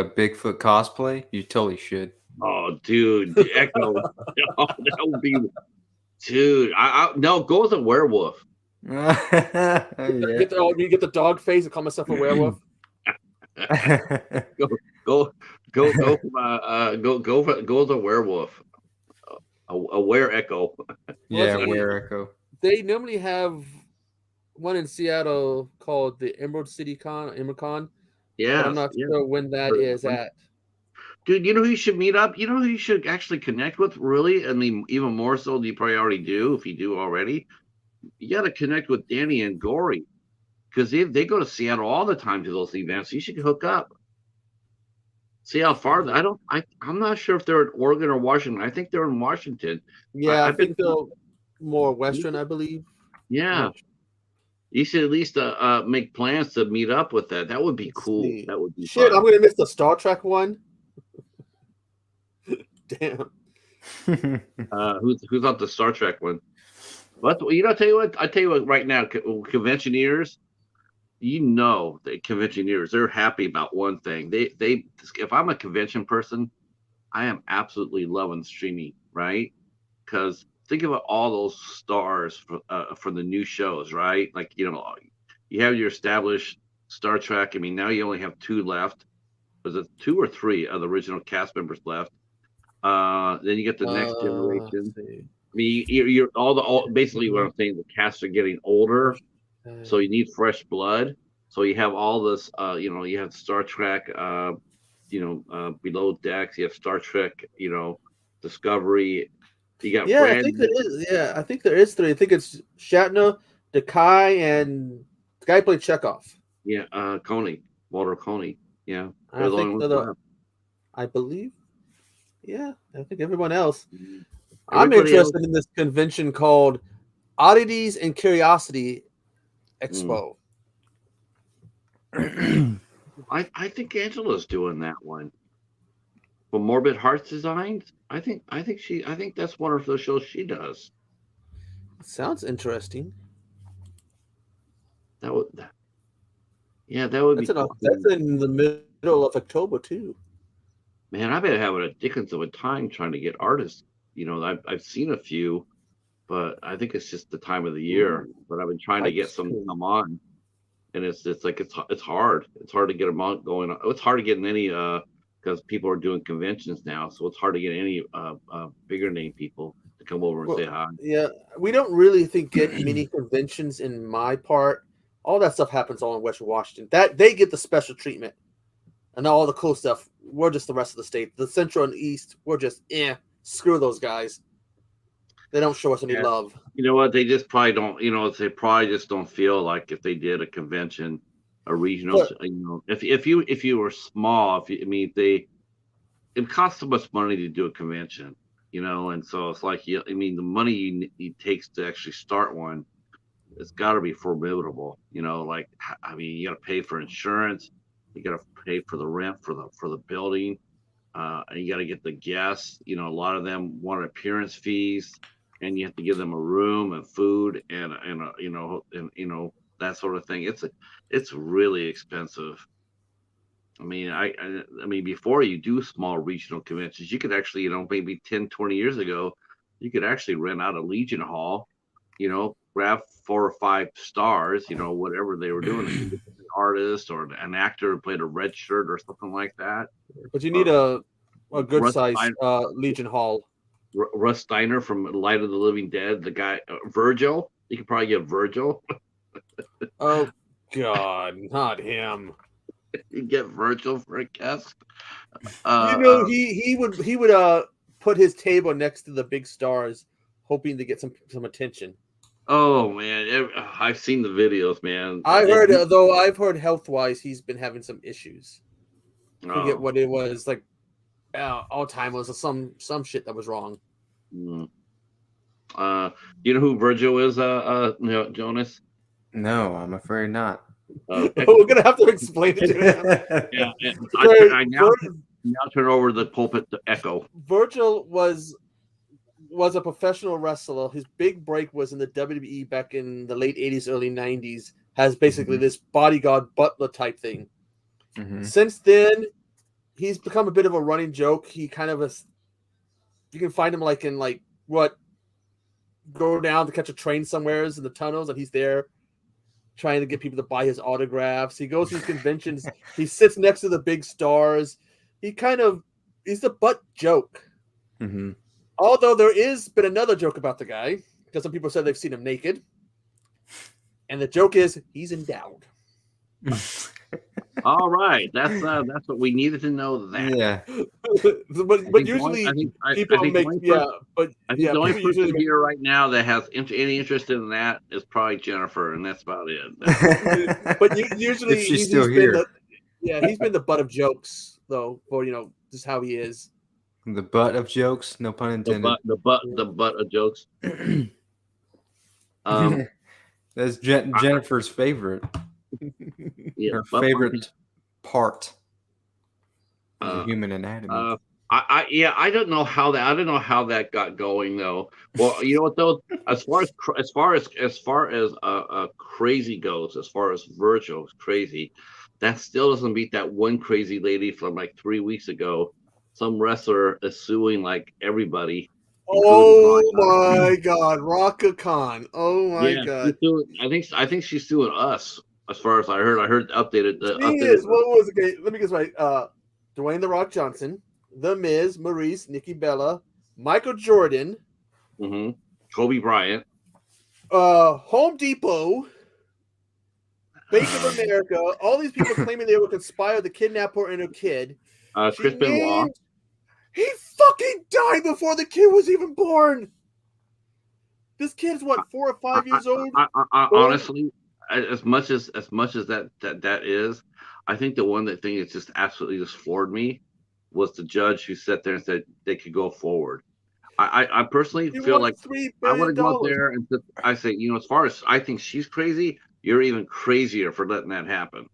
Bigfoot cosplay? You totally should. Oh, dude, Echo, that would be, dude. No, go with a werewolf. Yeah. Get the dog face and call myself a werewolf. Go with a werewolf. A were Echo. Yeah, were Echo. They normally have one in Seattle called the Emerald City Con, EmerCon, Yeah, but I'm not sure when that is at. Dude, you know who you should meet up? You know who you should actually connect with, really? I mean, even more so than you probably already do, if you do already. You got to connect with Danny and Gory, because they go to Seattle all the time to those events. You should hook up. See how far. I'm not sure if they're in Oregon or Washington. I think they're in Washington. Yeah, I I've been think they're more Western, I believe. Yeah. You should at least make plans to meet up with that. That would be cool. See. That would be Shit, fun. I'm gonna miss the Star Trek one. Damn. Who's on the Star Trek one? But I tell you what. Right now, conventioneers, the conventioneers, they're happy about one thing. They if I'm a convention person, I am absolutely loving streaming, right? Because think about all those stars for the new shows, right? Like you have your established Star Trek. I mean, now you only have 2 left. Was it 2 or 3 of the original cast members left? Then you get the next generation. I mean, you're basically what I'm saying. The casts are getting older, so you need fresh blood. So you have all this. You have Star Trek. Below Decks. You have Star Trek. Discovery. You got I think there is. Yeah, I think there is 3. I think it's Shatner, Dekai, and the guy who played Chekhov. Yeah, Walter Coney. Yeah, I think I believe. Yeah, I think everyone else. I'm interested in this convention called Oddities and Curiosity Expo. I think Angela's doing that one. For Morbid Hearts Designs, I think that's one of the shows she does. Sounds interesting. That would be. That's in the middle of October too. Man, I've been having a dickens of a time trying to get artists. I've seen a few, but I think it's just the time of the year. But I've been trying to get some to come on, and it's hard. It's hard to get them on going on. It's hard to get in any because people are doing conventions now, so it's hard to get any bigger name people to come over and say hi. Yeah, we don't really get many conventions in my part. All that stuff happens all in Western Washington. That they get the special treatment, and all the cool stuff. We're just the rest of the state. The Central and East, we're just screw those guys. They don't show us any love. You know what? They just probably don't. They probably just don't feel like if they did a convention, a regional. But, if you were small, it costs so much money to do a convention, and so it's like the money it takes to actually start one, it's got to be formidable. You got to pay for insurance, you got to pay for the rent for the building, and you got to get the guests. A lot of them want appearance fees, and you have to give them a room and food and that sort of thing. It's really expensive. I mean, before you do small regional conventions, you could actually, maybe 10, 20 years ago, you could actually rent out a Legion Hall, grab 4 or 5 stars, whatever they were doing, an artist or an actor who played a red shirt or something like that. But you need a good size Legion Hall. Russ Steiner from Light of the Living Dead, the guy, Virgil. You could probably get Virgil. Oh God, not him. You get Virgil for a guest. He would put his table next to the big stars, hoping to get some attention. Oh man, I've seen the videos, man. I've heard health-wise he's been having some issues. I forget what it was, like Alzheimer's or some shit that was wrong. You know who Virgil is, Jonas? No, I'm afraid not. We're gonna have to explain it to him. Yeah, I now turn over the pulpit to Echo. Virgil was a professional wrestler. His big break was in the WWE back in the late 80s, early 90s. Has basically this bodyguard butler type thing. Mm-hmm. Since then, he's become a bit of a running joke. He kind of you can find him go down to catch a train somewhere in the tunnels, and he's there trying to get people to buy his autographs. He goes to these conventions. He sits next to the big stars. He's the butt joke. Mm-hmm. Although there is been another joke about the guy, because some people said they've seen him naked. And the joke is he's endowed. All right, that's what we needed to know. That Yeah. but usually people make I think the only person here right now that has any interest in that is probably Jennifer, and that's about it. But usually if she's still here. He's been the butt of jokes though, for just how he is. The butt of jokes, no pun intended. The butt of jokes. That's Jennifer's favorite. Yeah, her favorite part of the human anatomy. I don't know how that got going though. Well, you know what though, as far as crazy goes, as far as Virgil's crazy, that still doesn't beat that one crazy lady from like 3 weeks ago. Some wrestler is suing like everybody. Oh my God, Raka Khan! Oh my God! I think she's suing us. As far as I heard updated. What was it? Okay, let me get this right. Dwayne The Rock Johnson, The Miz, Maurice, Nikki Bella, Michael Jordan, Kobe Bryant, Home Depot, Bank of America. All these people claiming they would conspire to kidnap her and her kid. Chris Benoit. He fucking died before the kid was even born. This kid's what, 4 or 5 years old? Honestly, as much as that is, I think the one thing that just absolutely just floored me was the judge who sat there and said they could go forward. I personally feel like I would go out there and I say, as far as I think she's crazy, you're even crazier for letting that happen.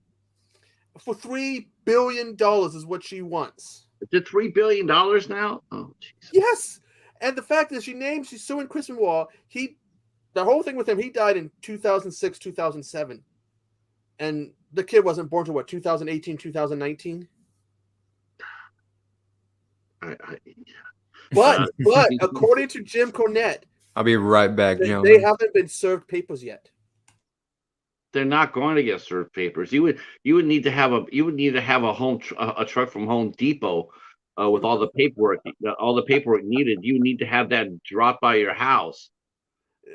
For $3 billion is what she wants. Is it $3 billion now? Oh, Jesus. Yes, and the fact that she's suing Chris Benoit. The whole thing with him, he died in 2006, 2007. And the kid wasn't born to 2018, 2019? But according to Jim Cornette, I'll be right back, gentlemen. They haven't been served papers yet. They're not going to get served papers. You would need to have a truck from Home Depot with all the paperwork needed. You need to have that dropped by your house.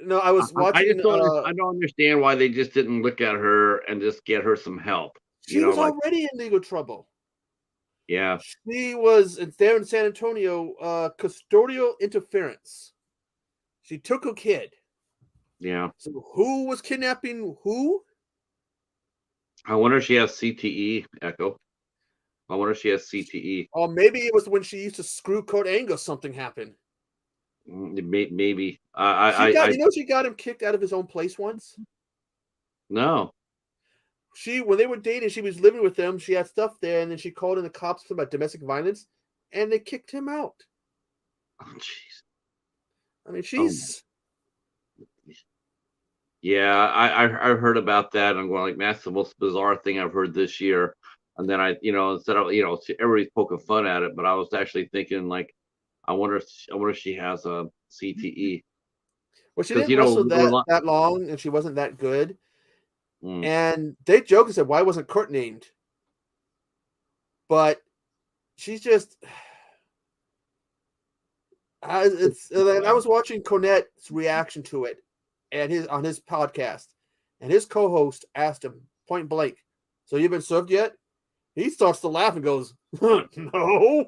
No, I was watching. I don't understand why they just didn't look at her and just get her some help. She was already in legal trouble. Yeah, she was there in San Antonio. Custodial interference. She took a kid. Yeah. So who was kidnapping who? I wonder if she has CTE, Echo. I wonder if she has CTE. Or maybe it was when she used to screw Kurt Angle, something happened. Maybe. She got him kicked out of his own place once? No. When they were dating, she was living with them. She had stuff there, and then she called in the cops about domestic violence, and they kicked him out. Oh, jeez. I mean, she's... Yeah, I heard about that. And I'm going like, that's the most bizarre thing I've heard this year. And then instead of everybody's poking fun at it, but I was actually thinking like, I wonder if she has a CTE. Well, she didn't wrestle that long, and she wasn't that good. And they joked and said, "Why wasn't Kurt named?" But she's just. I was watching Cornette's reaction to it, and on his podcast, and his co-host asked him point blank, "So you've been served yet?" He starts to laugh and goes, "No."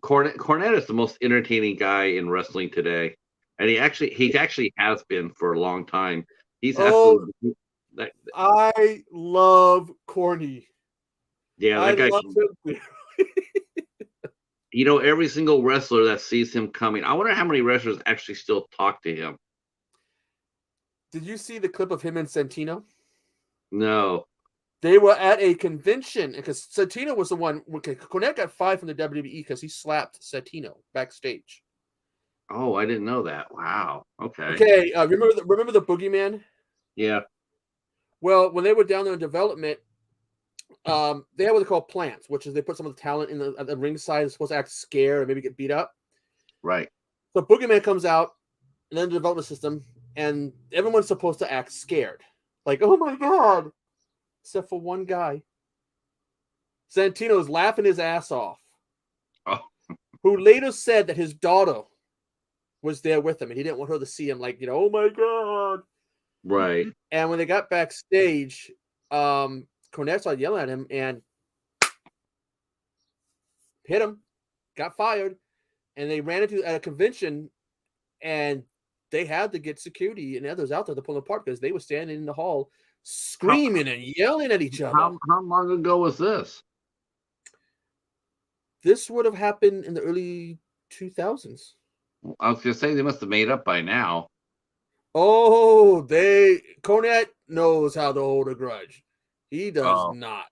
Cornette is the most entertaining guy in wrestling today, and he actually has been for a long time. He's absolutely. I love Corny. Yeah, that guy. Every single wrestler that sees him coming, I wonder how many wrestlers actually still talk to him. Did you see the clip of him and Santino? No. They were at a convention because Santino was the one. Cornette got fired from the WWE because he slapped Santino backstage. Oh, I didn't know that. Wow. Okay. Okay. Remember the Boogeyman? Yeah. Well, when they were down there in development, they had what they call plants, which is they put some of the talent in the ringside. It's supposed to act scared or maybe get beat up. Right. So Boogeyman comes out and then the development system, and everyone's supposed to act scared, like, "Oh my God." Except for one guy. Santino's laughing his ass off. Oh. Who later said that his daughter was there with him and he didn't want her to see him like, "Oh my God." Right. And when they got backstage, Cornette started yelling at him and hit him, got fired, and they ran into at a convention, and they had to get security and others out there to pull them apart because they were standing in the hall screaming and yelling at each other. How long ago was this? This would have happened in the early 2000s. I was gonna say they must have made up by now. Oh, Cornette knows how to hold a grudge. He does not.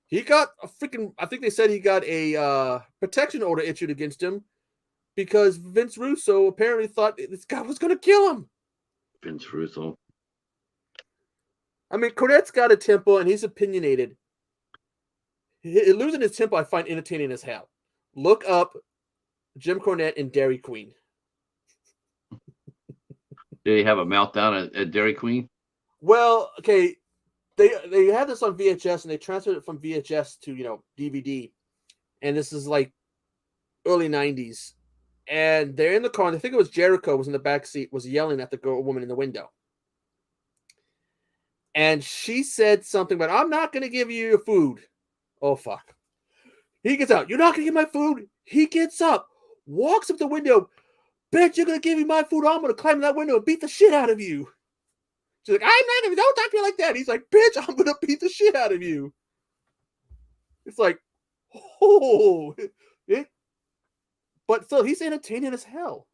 He got a freaking, I think they said he got a protection order issued against him because Vince Russo apparently thought this guy was going to kill him. Vince Russo. I mean, Cornette's got a temper and he's opinionated. Losing his temper I find entertaining as hell. Look up Jim Cornette and Dairy Queen. Did he have a meltdown at Dairy Queen? Well, okay. They had this on VHS and they transferred it from VHS to DVD, and this is like early 90s, and they're in the car and I think it was Jericho was in the back seat, was yelling at the woman in the window, and she said something about, I'm not going to give you your food. Oh fuck. He gets out, you're not going to give my food. He gets up, walks up the window, bitch, you're going to give me my food, I'm going to climb in that window and beat the shit out of you. She's like, I'm not going to, don't talk to me like that. He's like, bitch, I'm going to beat the shit out of you. It's like, but still, he's entertaining as hell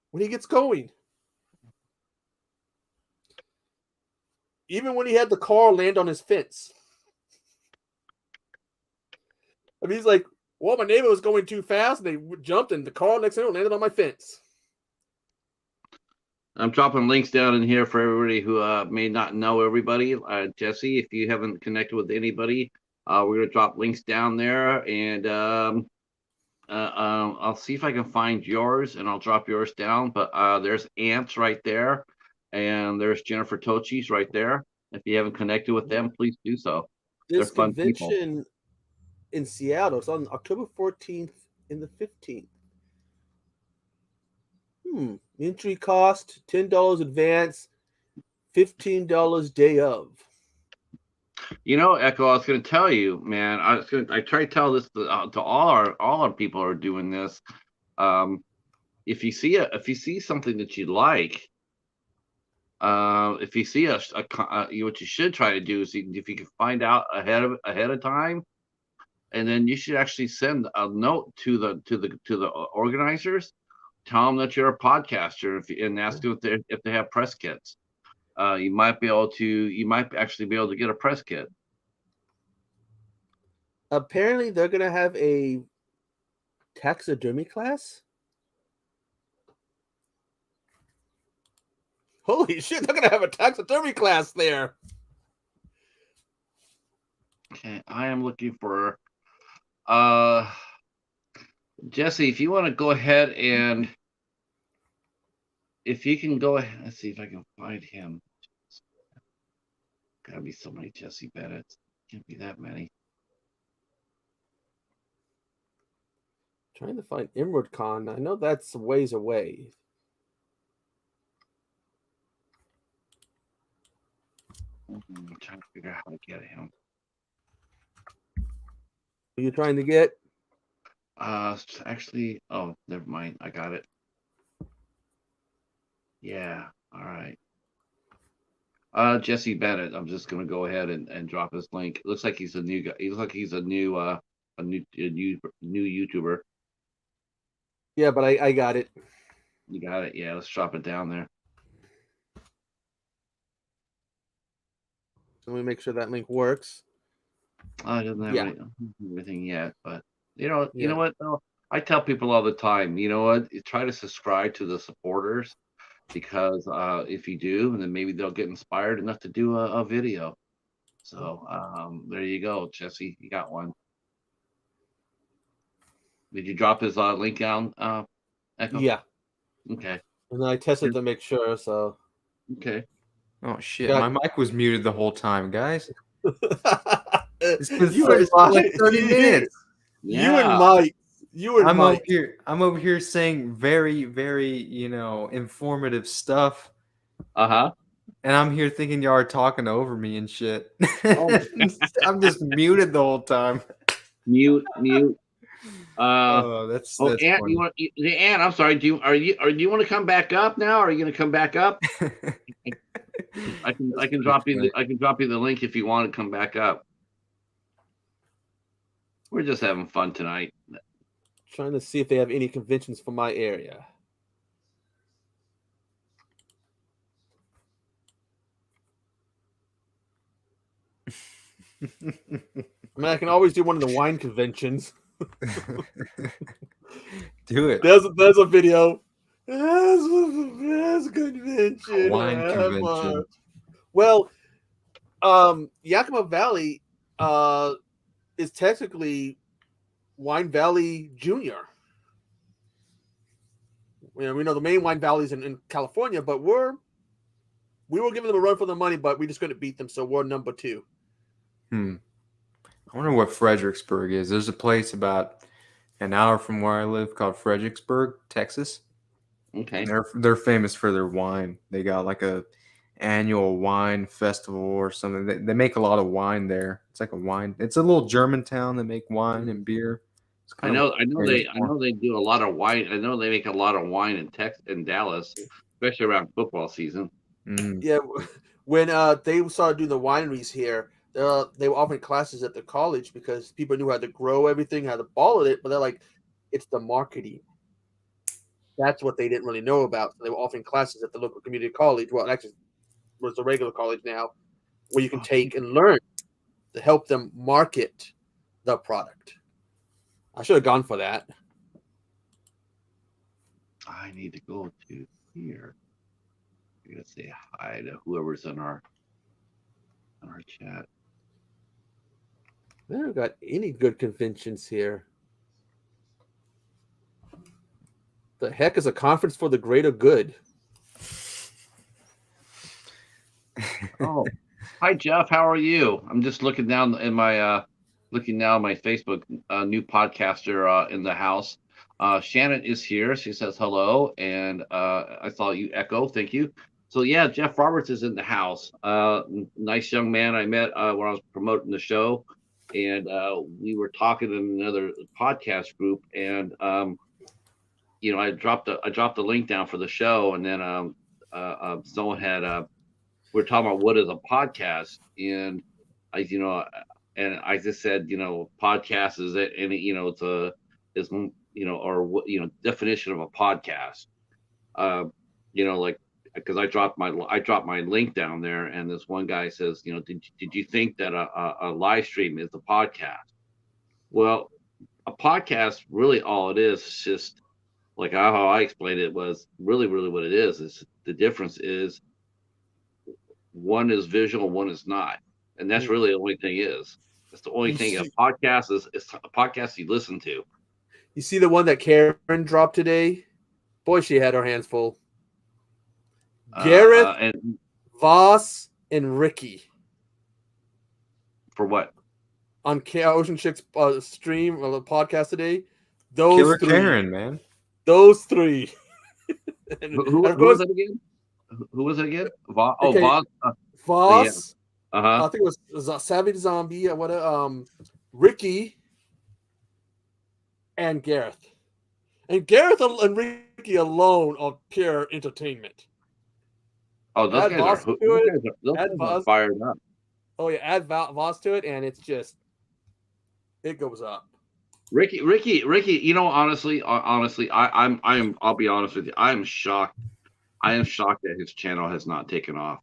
when he gets going. Even when he had the car land on his fence. I mean, he's like, well, my neighbor was going too fast, and they jumped, and the car next to him landed on my fence. I'm dropping links down in here for everybody who may not know everybody. Jesse, if you haven't connected with anybody, we're going to drop links down there, and I'll see if I can find yours, and I'll drop yours down. But there's Ants right there, and there's Jennifer Tochi's right there. If you haven't connected with them, please do so. This convention in Seattle, it's on October 14th and the 15th. Entry cost $10 advance, $15 day of. Echo, I was going to tell you, man. I try to tell this to all our people who are doing this. If you see something that you like, if you see what you should try to do is if you can find out ahead of time, and then you should actually send a note to the organizers. Tell them that you're a podcaster and ask them if they have press kits. You might actually be able to get a press kit. Apparently, they're going to have a taxidermy class. Holy shit, they're going to have a taxidermy class there. Okay, I am looking for Jesse, if you want to go ahead and if you can go ahead, let's see if I can find him. Gotta be so many Jesse Bennett's. Can't be that many. Trying to find Emerald Con. I know that's a ways away. I'm trying to figure out how to get him. Who are you trying to get? Actually, oh, never mind. I got it. Yeah, all right. Jesse Bennett. I'm just gonna go ahead and drop his link. It looks like he's a new guy. He looks like he's a new YouTuber. Yeah, but I got it. You got it. Yeah, let's drop it down there. Let me make sure that link works. I don't have everything yet, but you know what? Though? I tell people all the time, you know what? Try to subscribe to the supporters, because if you do, then maybe they'll get inspired enough to do a video. So there you go, Jesse. You got one. Did you drop his link down, Echo? Yeah. Okay. And then I tested to make sure, so. Okay. Oh, shit. My mic was muted the whole time, guys. It's been like 30 minutes. Yeah. You and Mike. I'm over here saying very, very, informative stuff. Uh-huh. And I'm here thinking y'all are talking over me and shit. I'm just muted the whole time. Mute. That's Aunt, funny. Aunt, I'm sorry. Do you want to come back up now? Are you going to come back up? I can drop you the link if you want to come back up. We're just having fun tonight. Trying to see if they have any conventions for my area. I mean, I can always do one of the wine conventions. Do it. There's a video. There's a convention. Wine convention. Well, Yakima Valley is technically Wine Valley Junior. We know the main wine valleys in California, but we were giving them a run for the money, but we just couldn't beat them, so we're number 2. I wonder what Fredericksburg is. There's a place about an hour from where I live called Fredericksburg, Texas. Okay. And they're famous for their wine. They got like a annual wine festival or something. They make a lot of wine there. It's like a wine. It's a little German town that make wine and beer. I know they do a lot of wine. I know they make a lot of wine in Dallas, especially around football season. Yeah, when they started doing the wineries here, they were offering classes at the college because people knew how to grow everything, how to bottle it, but they're like, it's the marketing. That's what they didn't really know about. So they were offering classes at the local community college. Well, actually, it's a regular college now, where you can take and learn to help them market the product. I should have gone for that. I need to go to here. I'm gonna say hi to whoever's in our chat. I haven't got any good conventions here. The heck is a conference for the greater good? Oh, hi Jeff, how are you? I'm just looking down in my my Facebook. New podcaster in the house. Shannon is here. She says hello, and I saw you echo. Thank you. So yeah, Jeff Roberts is in the house. Nice young man I met when I was promoting the show, and we were talking in another podcast group, and I dropped the link down for the show, and then someone had we're talking about what is a podcast, and I just said, podcast is it, and definition of a podcast, because I dropped my link down there, and this one guy says, did you think that a live stream is a podcast? Well, a podcast, really all it is just like how I explained it was really what it is the difference is one is visual, one is not, and that's really the only thing is. That's the only thing. A podcast is a podcast you listen to. You see the one that Karen dropped today? Boy, she had her hands full. Gareth, and Voss, and Ricky. For what? On Ocean Chick's stream or the podcast today. Those Killer three. Karen, man. Those 3. Who was it again? Who was it again? Voss. Voss. Yeah. I think it was Savage Zombie. Ricky and Gareth. And Gareth and Ricky alone are pure entertainment. Oh, those guys are fired up. Oh yeah, add Voss to it, and it's just it goes up. Ricky. Honestly, I'll be honest with you. I am shocked that his channel has not taken off.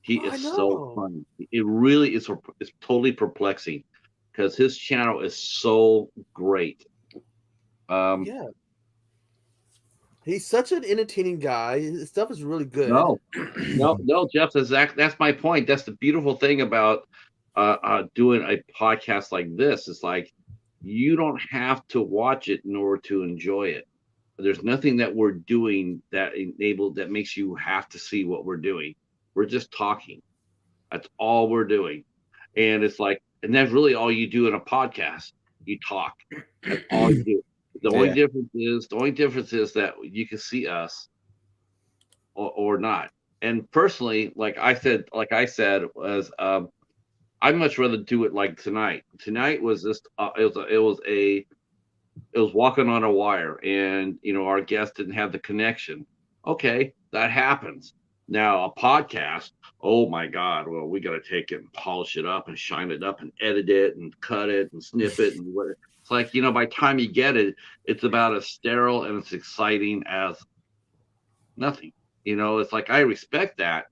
He is so funny. It really is. It's totally perplexing because his channel is so great. Yeah, he's such an entertaining guy. His stuff is really good. No, Jeff. That's my point. That's the beautiful thing about doing a podcast like this. It's like you don't have to watch it in order to enjoy it. There's nothing that we're doing that makes you have to see what we're doing. We're just talking. That's all we're doing. And it's like, and that's really all you do in a podcast. You talk. That's all you do. The only difference is that you can see us or not. And personally, like I said, was I'd much rather do it like tonight. Tonight was just it was walking on a wire, and our guest didn't have the connection. Okay, that happens. Now a podcast, oh my God, well, we got to take it and polish it up and shine it up and edit it and cut it and snip it and what. It's like, by the time you get it, it's about as sterile and as exciting as nothing. It's like, I respect that,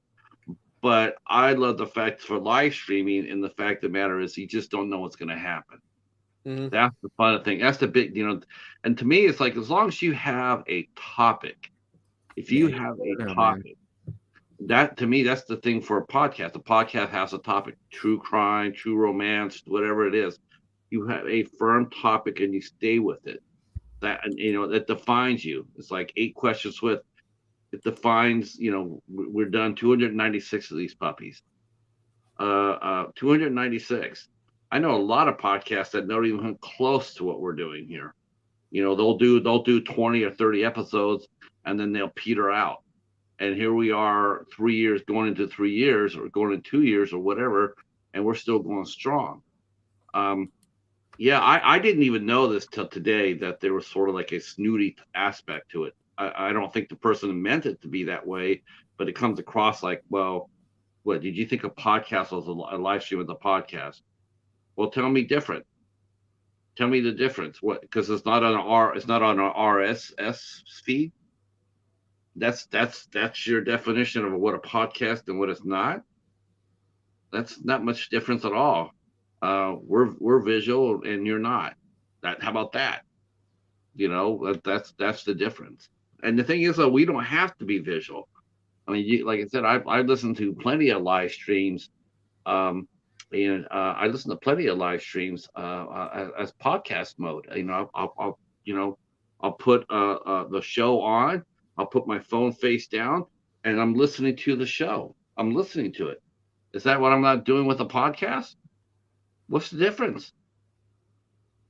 but I love the fact for live streaming, and the fact of the matter is you just don't know what's going to happen. Mm-hmm. That's the fun thing. That's the big, and to me, it's like, as long as you have a topic, if you have a topic, that to me, that's the thing for a podcast. A podcast has a topic: true crime, true romance, whatever it is. You have a firm topic and you stay with it. That, that defines you. It's like 8 questions with. It defines. We're done 296 of these puppies. 296. I know a lot of podcasts that don't even come close to what we're doing here. They'll do 20 or 30 episodes, and then they'll peter out. And here we are, 3 years, going into 3 years, or going into 2 years, or whatever, and we're still going strong. I didn't even know this till today, that there was sort of like a snooty aspect to it. I don't think the person meant it to be that way, but it comes across like, well, what did you think a podcast was? A live stream of the podcast? Well, tell me different. Tell me the difference. What? Because it's not on an RSS feed. That's your definition of what a podcast and what it's not. That's not much difference at all. We're visual and you're not. How about that? That's the difference. And the thing is, though, we don't have to be visual. I mean, like I said, I listened to plenty of live streams, and I listen to plenty of live streams as podcast mode. I'll put the show on. I'll put my phone face down, and I'm listening to the show. I'm listening to it. Is that what I'm not doing with a podcast? What's the difference?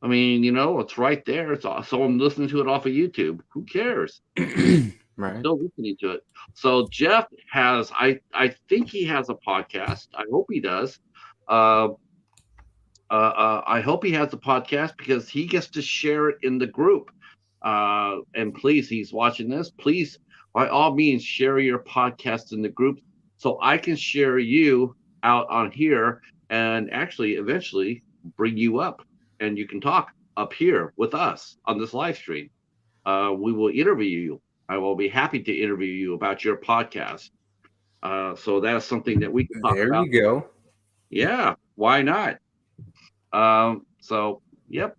I mean, it's right there. So I'm listening to it off of YouTube. Who cares? Right. Still listening to it. So Jeff has, I think he has a podcast. I hope he does. I hope he has a podcast, because he gets to share it in the group. And please, he's watching this. Please, by all means, share your podcast in the group, so I can share you out on here, and actually eventually bring you up, and you can talk up here with us on this live stream. We will interview you. I will be happy to interview you about your podcast. So that's something that we can talk about. There you go. Yeah, why not? So, yep.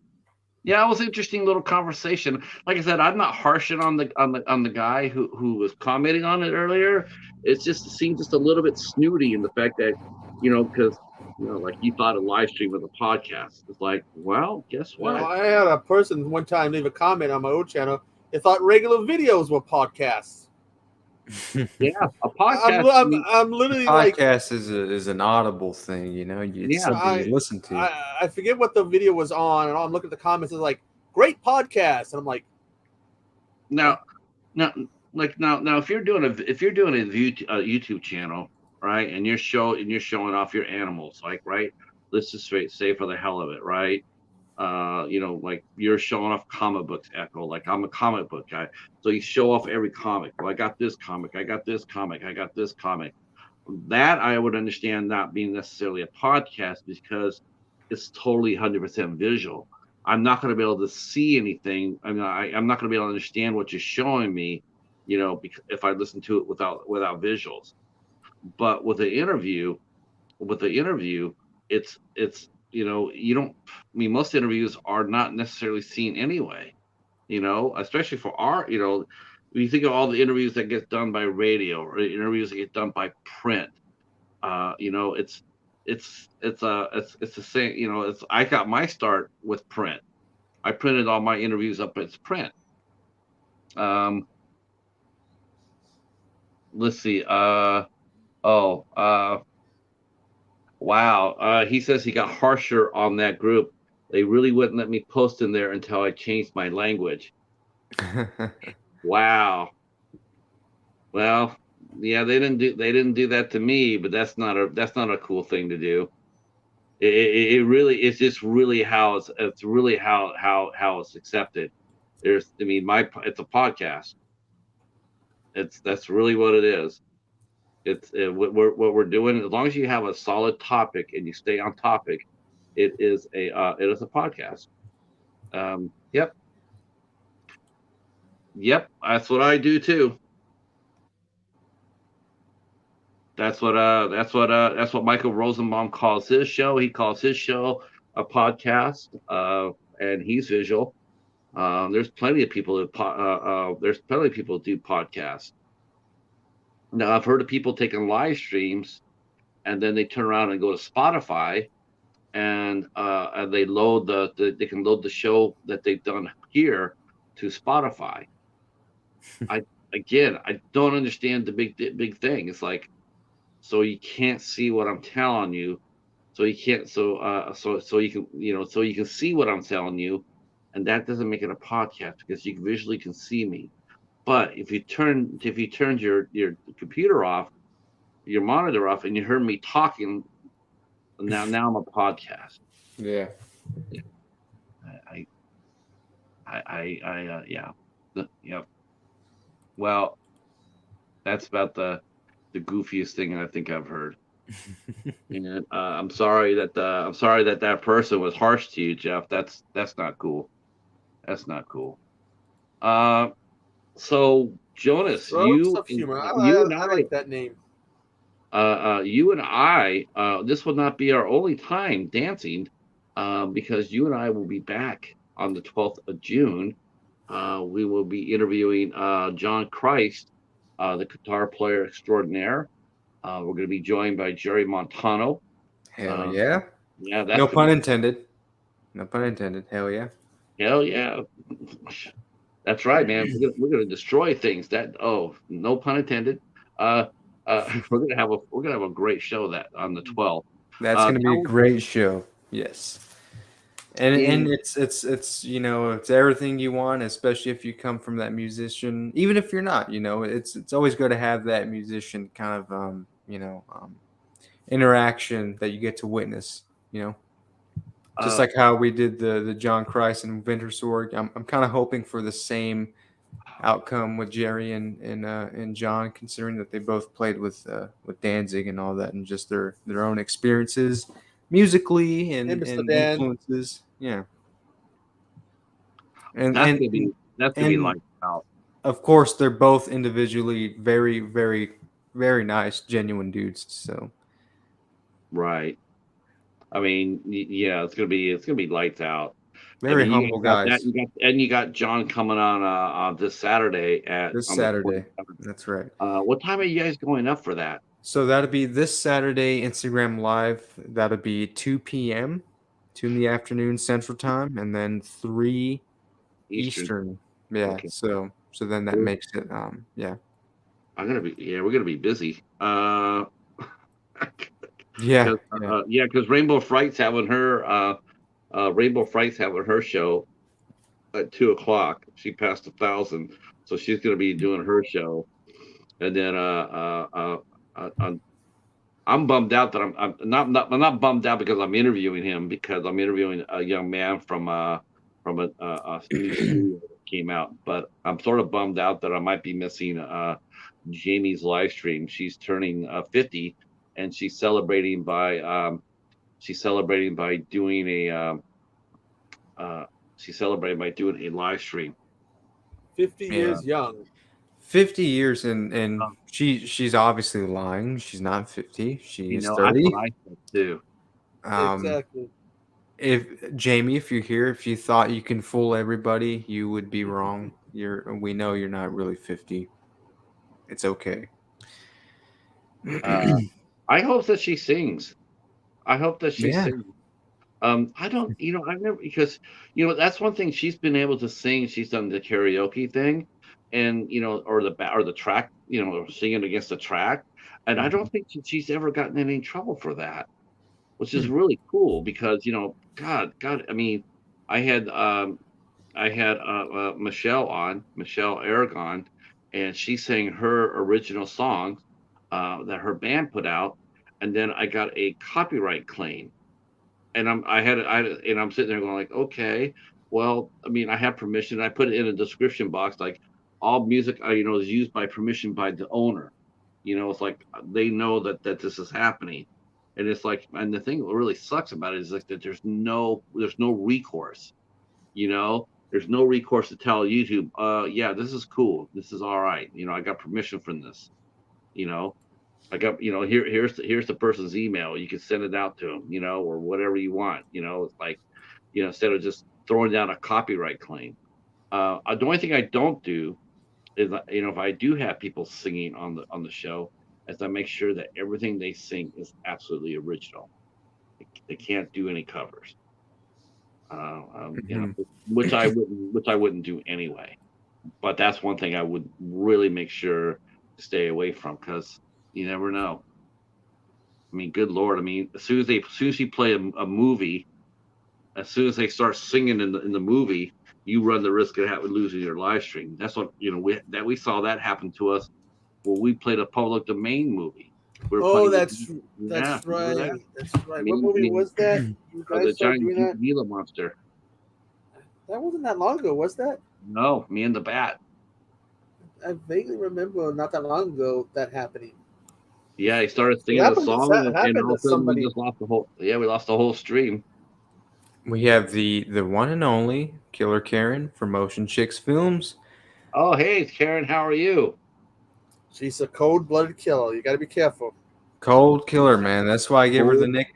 Yeah, it was an interesting little conversation. Like I said, I'm not harshing on the guy who was commenting on it earlier. It seemed just a little bit snooty in the fact that, because like you thought a live stream was a podcast. It's like, well, guess what? I had a person one time leave a comment on my old channel. They thought regular videos were podcasts. Yeah, a podcast. I'm literally podcast is an audible thing, It's something you listen to. I forget what the video was on, and I'm looking at the comments. It's like, great podcast, and I'm like, now, if you're doing a YouTube channel, right, and you're showing off your animals, like, right, let's just say for the hell of it, right. Like you're showing off comic books, Echo. Like, I'm a comic book guy, so you show off every comic. Well, I got this comic, I got this comic, I got this comic. That I would understand not being necessarily a podcast, because it's totally 100% visual. I'm not going to be able to see anything. I mean, I'm not going to be able to understand what you're showing me, because if I listen to it without visuals. But with the interview, it's you don't. I mean, most interviews are not necessarily seen anyway. Especially for our, when you think of all the interviews that get done by radio, or interviews that get done by print, it's the same. I got my start with print. I printed all my interviews up as print. Let's see. Wow. He says he got harsher on that group. They really wouldn't let me post in there until I changed my language. Wow. Well, yeah, they didn't do that to me, but that's not a cool thing to do. It really it's just really how it's really how it's accepted. There's I mean it's a podcast. That's really what it is. It's what we're doing. As long as you have a solid topic and you stay on topic, it is a podcast. Yep, yep. That's what I do too. That's what Michael Rosenbaum calls his show. He calls his show a podcast, and he's visual. There's plenty of people there's plenty of people who do podcasts. Now I've heard of people taking live streams and then they turn around and go to Spotify and they load they can load the show that they've done here to Spotify. I don't understand the big thing. It's like, so you can't see what I'm telling you, so you can't so you can so you can see what I'm telling you, and that doesn't make it a podcast because you visually can see me. But if you turned your computer off, your monitor off, and you heard me talking, now I'm a podcast. Yeah. Yeah. Yep. Well, that's about the goofiest thing I think I've heard. And I'm sorry that person was harsh to you, Jeff. That's not cool. That's not cool. So Jonas, you and I like that name. You and I, this will not be our only time dancing, because you and I will be back on the 12th of June. We will be interviewing John Christ, the guitar player extraordinaire. We're going to be joined by Jerry Montano. Hell yeah. Yeah, no pun intended. No pun intended. Hell yeah. Hell yeah. That's right, man. We're gonna destroy things. No pun intended. We're gonna have a great show that on the 12th. That's gonna be a great show. Yes. And it's it's everything you want, especially if you come from that musician. Even if you're not, it's always good to have that musician kind of interaction that you get to witness. Just like how we did the John Christ and Winter Sword. I'm kind of hoping for the same outcome with Jerry and John, considering that they both played with Danzig and all that, and just their own experiences musically and influences. Yeah. And that's gonna be lights out. Of course, they're both individually very, very, very nice, genuine dudes. So, right. I mean, yeah, it's gonna be lights out. Very humble guys. You got John coming on this Saturday That's right. What time are you guys going up for that? So that'll be this Saturday, Instagram Live. That'll be 2 p.m., 2 in the afternoon Central Time, and then 3 Eastern. Yeah. Okay. So then that makes it yeah. We're gonna be busy. Yeah, because Rainbow Fright's having her show at 2:00. She passed 1,000, so she's going to be doing her show. And then I'm bummed out that I'm not bummed out because I'm interviewing him, because I'm interviewing a young man from a studio that came out. But I'm sort of bummed out that I might be missing Jamie's live stream. She's turning 50. And she's celebrating by doing a live stream. 50 years young. 50 years, and she's obviously lying. She's not 50. She's 30. That's what I said too. Exactly. If you're here, if you thought you can fool everybody, you would be wrong. We know you're not really 50. It's okay. I hope that she sings. Sings. I don't, I've never, because, that's one thing she's been able to sing. She's done the karaoke thing, and, or the track, singing against the track. And I don't think she's ever gotten in any trouble for that, which is really cool because, God, I mean, I had Michelle Aragon, and she sang her original song that her band put out, and then I got a copyright claim and I'm sitting there going like, okay, well, I mean, I have permission. I put it in a description box, like all music, is used by permission by the owner. It's like they know that this is happening, and it's like, and the thing that really sucks about it is like that there's no recourse. There's no recourse to tell YouTube, yeah, this is cool, this is all right. I got permission from this. I got, here's the person's email. You can send it out to them, or whatever you want. It's like, instead of just throwing down a copyright claim. The only thing I don't do is, if I do have people singing on the show, is I make sure that everything they sing is absolutely original. They can't do any covers. Which I wouldn't do anyway. But that's one thing I would really make sure to stay away from, because you never know. I mean, good Lord. I mean, as soon as you play a movie, as soon as they start singing in the movie, you run the risk of losing your live stream. That's what we saw that happen to us when we played a public domain movie. That's right. That's right. What movie was that? You guys the giant doing that? Gila monster. That wasn't that long ago, was that? No, Me and the Bat. I vaguely remember not that long ago that happening. Yeah, he started singing the song, and all of a sudden we just lost the whole. Yeah, we lost the whole stream. We have the one and only Killer Karen from Motion Chicks Films. Oh, hey, Karen, how are you? She's a cold-blooded killer. You got to be careful. Cold killer, man. That's why I gave her the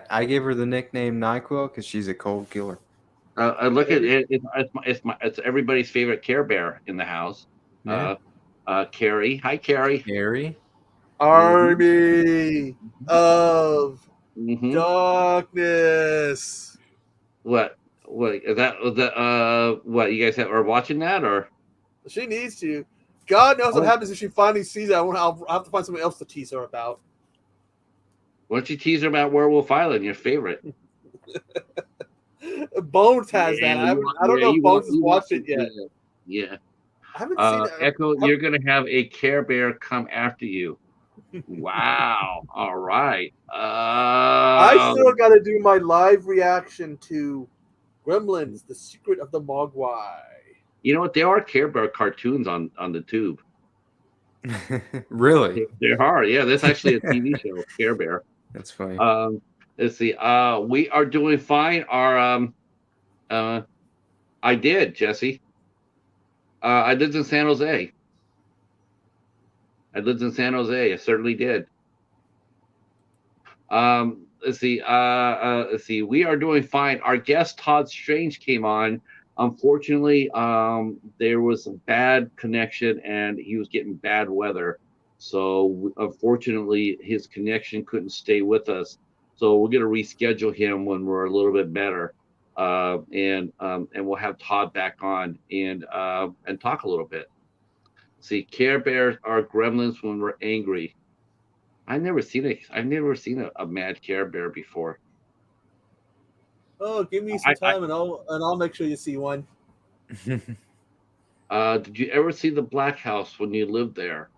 I gave her the nickname NyQuil, because she's a cold killer. I look at it. It's everybody's favorite Care Bear in the house. Yeah. Carrie. Hi, Carrie. Carrie. Army of Darkness. What is that? What you guys are watching that, or? She needs to. God knows what happens if she finally sees it. I'll have to find something else to tease her about. Why don't you tease her about Werewolf Island, your favorite? Bones has that. I don't know if Bones has watched it yet. Yeah. I haven't seen it. Echo, you're going to have a Care Bear come after you. Wow. All right. I still got to do my live reaction to Gremlins, The Secret of the Mogwai. You know what? There are Care Bear cartoons on the tube. Really? There are. Yeah, that's actually a TV show, Care Bear. That's funny. Let's see. We are doing fine. I did, Jesse. I lived in San Jose. I certainly did. Let's see. We are doing fine. Our guest Todd Strange came on. Unfortunately, there was a bad connection and he was getting bad weather. So unfortunately, his connection couldn't stay with us. So we're going to reschedule him when we're a little bit better. And we'll have Todd back on and talk a little bit. See, Care Bears are gremlins when we're angry. I've never seen a mad Care Bear before. Oh, give me some time and I'll make sure you see one. Did you ever see the Black House when you lived there?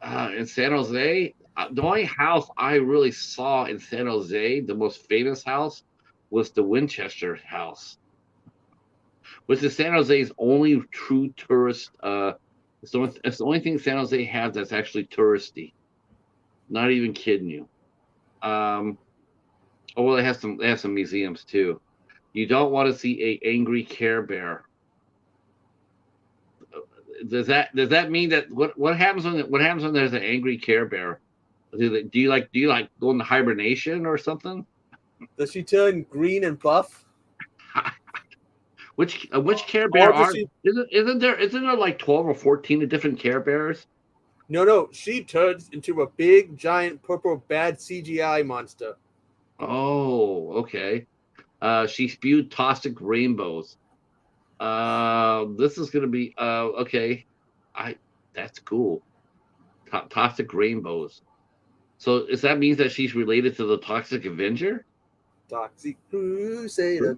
In San Jose? The only house I really saw in San Jose, the most famous house, was the Winchester House, which is San Jose's only true tourist. It's the only thing San Jose has that's actually touristy. Not even kidding you. Well, they have some museums too. You don't want to see a angry Care Bear. Does that mean that what happens when there's an angry Care Bear? Do you like go into hibernation or something? Does she turn green and buff? Which Care Bear isn't there like 12 or 14 different Care Bears? No, she turns into a big giant purple bad CGI monster. Oh, okay. She spewed toxic rainbows. This is gonna be okay. That's cool. Toxic rainbows. So does that mean that she's related to the Toxic Avenger? Toxic Crusader.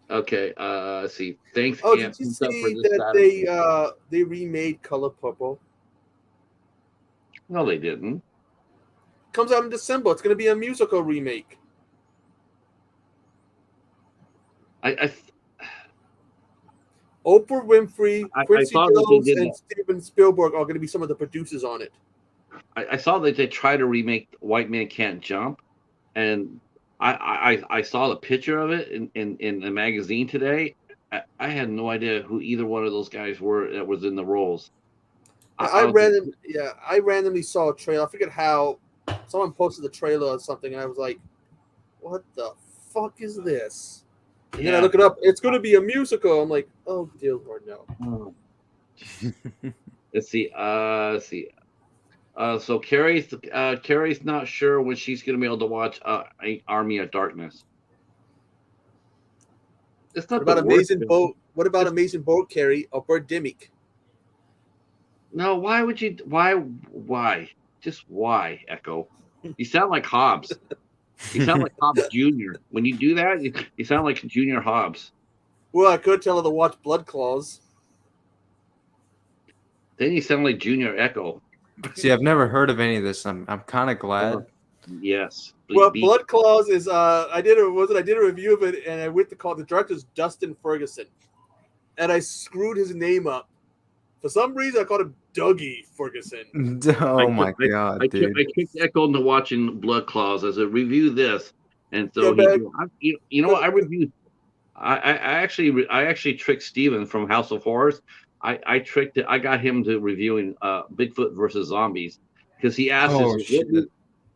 Okay, let's see. Thanks. Oh, did you see that they remade Color Purple? No, they didn't. comes out in December. It's going to be a musical remake. Oprah Winfrey, Quincy Jones, and Steven Spielberg are going to be some of the producers on it. I saw that they try to remake White Man Can't Jump, and I saw the picture of it in a magazine today. I had no idea who either one of those guys were that was in the roles. I randomly saw a trailer. I forget how someone posted the trailer or something, and I was like, "What the fuck is this?" And then I look it up. It's going to be a musical. I'm like, "Oh dear Lord, no." Let's see. So Carrie's not sure when she's going to be able to watch Army of Darkness. It's not what about Amazing Boat? What about Amazing Boat, Carrie, or Birdemic? No, why would you? Why? Just why, Echo? You sound like Hobbs. You sound like Hobbs Jr. When you do that, you sound like Junior Hobbs. Well, I could tell her to watch Blood Claws. Then you sound like Junior Echo. See, I've never heard of any of this. I'm kind of glad. Yes. Well, Blood Claws is I did a review of it, and I went to call the director's Dustin Ferguson, and I screwed his name up. For some reason, I called him Dougie Ferguson. Oh my god, dude! I kicked Echo into watching Blood Claws as a review this, and so you know what I reviewed. I actually tricked Steven from House of Horrors. I tricked it. I got him to reviewing Bigfoot versus Zombies because he asked us.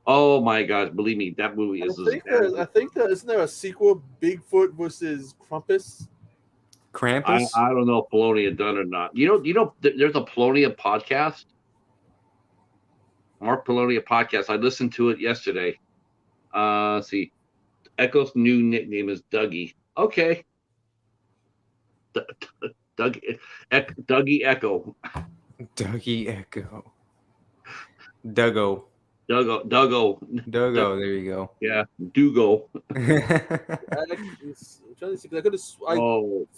Oh my gosh! Believe me, that movie is. I think that isn't there a sequel, Bigfoot versus Krampus? Krampus? I don't know if Poloni had done it or not. You know, there's a Poloni podcast. Mark Poloni podcast. I listened to it yesterday. See, Echo's new nickname is Dougie. Okay. Dougie Echo. Dougie Echo. Duggo. Duggo. There you go. Yeah, Dugo.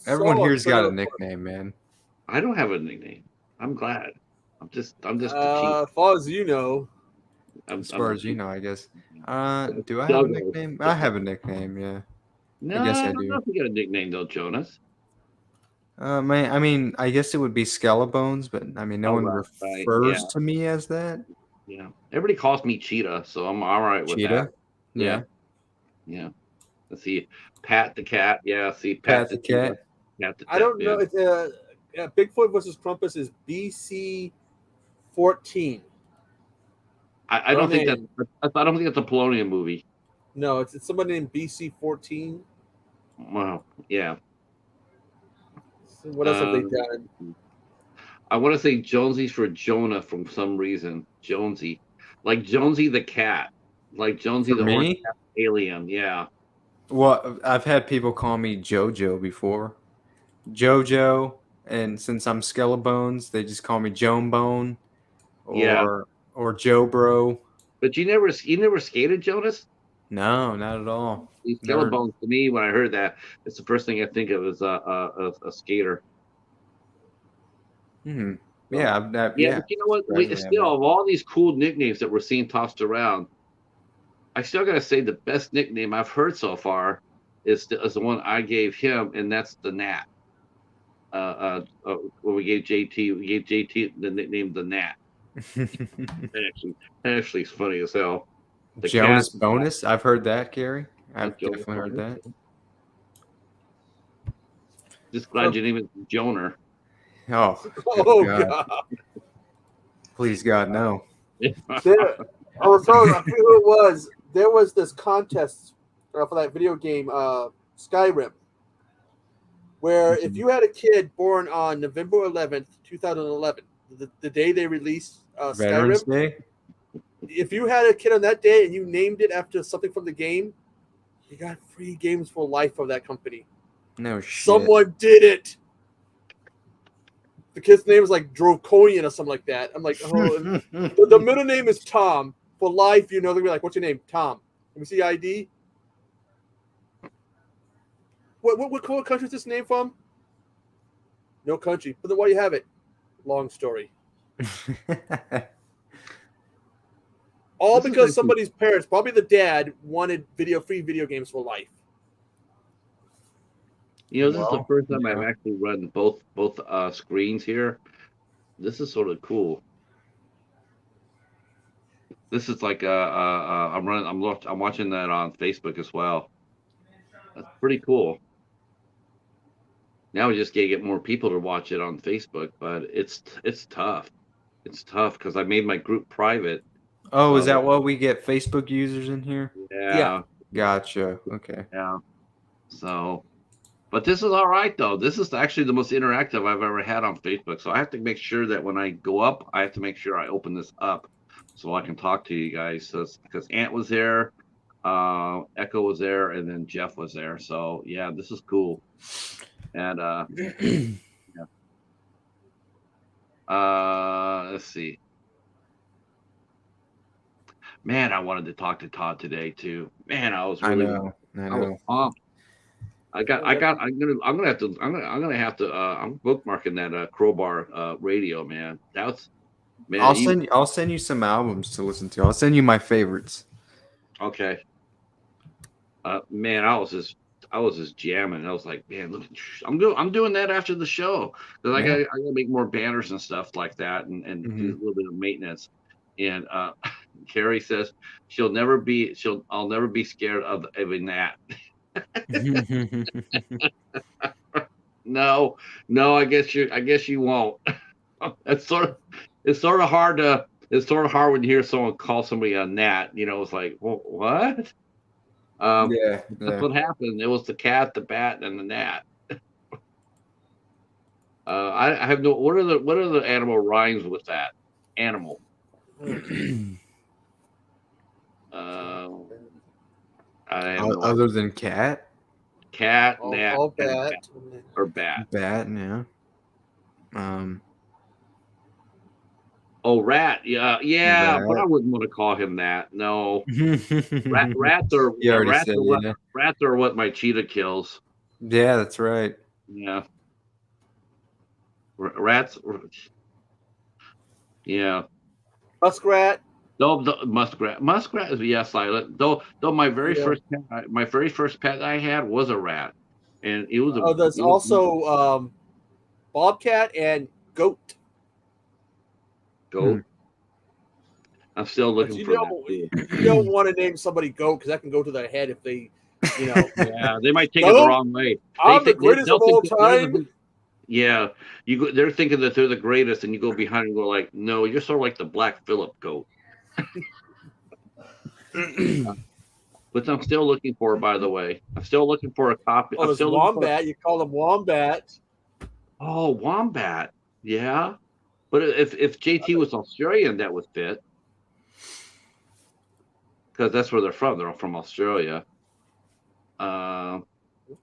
Everyone here's got a nickname, man. I don't have a nickname. I'm glad. I'm just. As far as you know. As far as you know, I guess. Do I have a nickname? I have a nickname. Yeah. No, I guess I do. don't know if you got a nickname though, Jonas. I mean, I guess it would be Skellebones, but I mean, no one refers to me as that. Yeah, everybody calls me Cheetah, so I'm all right with Cheetah? that. Yeah. Let's see, Pat the cat. Yeah, see, Pat the cat. I don't know. It's Bigfoot versus Krampus is BC 14. I don't think that. I don't think it's a Polonian movie. No, it's somebody named BC 14. Wow. Yeah. So what else have they done? I want to say Jonesy's for Jonah from some reason. Jonesy, like Jonesy the cat, like Jonesy the orange cat alien. Yeah. Well, I've had people call me JoJo before. JoJo, and since I'm Skellebones, they just call me Joan Bone, or Joe Bro. But you never skated, Jonas? No, not at all. Skellebones to me, when I heard that, it's the first thing I think of is a skater. Hmm. Yeah. But you know what? Still, of all these cool nicknames that we're seeing tossed around, I still gotta say the best nickname I've heard so far is the one I gave him, and that's the Gnat. When we gave JT the nickname the Gnat. actually, it's funny as hell. The Jonas Bonus. I've heard that, Gary. I've definitely heard that. Just glad you didn't even Joner. Oh God. Please, God, no. I was telling you who it was. There was this contest for that video game, Skyrim, where if you had a kid born on November 11th, 2011, the day they released Veterans Skyrim, Day? if you had a kid on that day and you named it after something from the game, you got free games for life from that company. No shit. Someone did it. The kid's name is like Draconian or something like that. I'm like, oh, the middle name is Tom. For life, they're gonna be like, what's your name? Tom. Let me see ID. What country is this name from? No country. But then why do you have it? Long story. All because somebody's parents, probably the dad, wanted free video games for life. You know, this is the first time I've actually run both screens here. This is sort of cool. This is like I'm watching that on Facebook as well. That's pretty cool. Now we just gotta get more people to watch it on Facebook, but it's tough. It's tough because I made my group private. Oh, is that why we get Facebook users in here? Yeah. Gotcha. Okay. Yeah. So, but this is all right though. This is actually the most interactive I've ever had on Facebook. So I have to make sure that when I go up, I have to make sure I open this up so I can talk to you guys. So because Ant was there, Echo was there, and then Jeff was there. So yeah, this is cool. And let's see. Man, I wanted to talk to Todd today too. Man, I was really I know. I was pumped. I'm gonna have to I'm bookmarking that Crowbar radio, man. That's man. I'll send you some albums to listen to. I'll send you my favorites. Okay. Man, I was just jamming. I was like, man, look, I'm doing that after the show because I gotta make more banners and stuff like that and do a little bit of maintenance. And Carrie says I'll never be scared of a gnat. No, I guess you won't. It's sort of hard when you hear someone call somebody a gnat. You know, it's like, well, what? That's what happened. It was the cat, the bat, and the gnat. I have no. What are the animal rhymes with that? Animal. Other than cat, gnat, bat, or bat. Bat, yeah. Oh, rat, yeah, but I wouldn't want to call him that. No, rats are what my cheetah kills. Yeah, that's right. Yeah, rats. Yeah, muskrat. No, muskrat is silent. Though my very first pet I had was a rat, and it was. There's also bobcat and goat. Goat. I'm still looking for that. You don't want to name somebody goat because that can go to their head if they, Yeah, they might take it the wrong way. I'm the greatest of all time. Yeah, they're thinking that they're the greatest, and you go behind and go like, no, you're sort of like the Black Phillip goat. But I'm still looking for, by the way. I'm still looking for a copy. Oh, there's wombat. You call them wombat. Oh, wombat. Yeah. But if JT was Australian, that would fit. Because that's where they're from. They're from Australia. What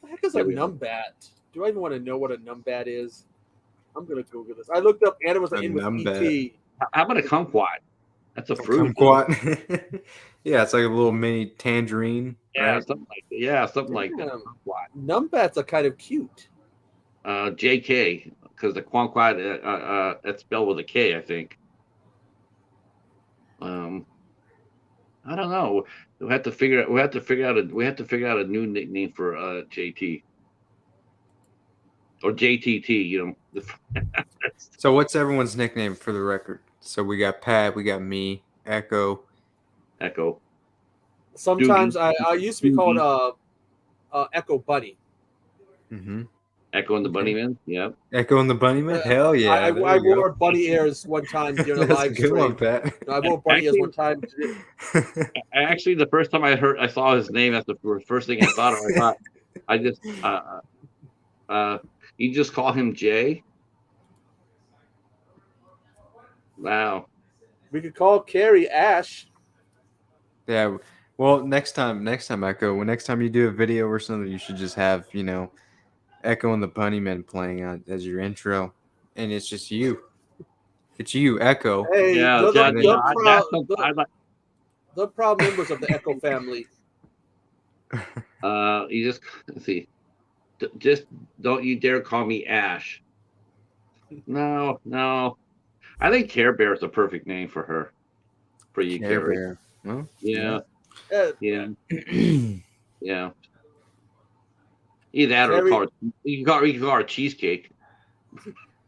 the heck is a numbat? Do I even want to know what a numbat is? I'm going to Google this. I looked up animals that end with ET. How about a kumquat? That's a fruit. Kumquat. Yeah, it's like a little mini tangerine. Yeah, right? something like that. Numbats are kind of cute. JK, because the kumquat that's spelled with a K, I think. I don't know. We have to figure out a new nickname for JT or JTT. So what's everyone's nickname for the record? So we got Pat, we got me, Echo. Sometimes I used to be called Echo Bunny. Mm-hmm. Echo and the Bunnyman. Yeah. Echo and the Bunnyman. Hell yeah! I wore bunny ears one time during a live stream. One, Pat. I wore bunny ears one time. Actually, the first time I saw his name, that's the first thing I thought of. I just you just call him Jay. Wow. We could call Carrie Ash. Yeah. Well, next time, Echo. Next time you do a video or something, you should just have Echo and the Bunnymen playing as your intro, and it's just you. It's you, Echo. Hey, the proud members of the Echo family. You just see. Just don't you dare call me Ash. No. I think Care Bear is the perfect name for her. For you, Carrie. Well, Yeah. Yeah. Yeah. Yeah. Either that or Carrie, you can call it cheesecake.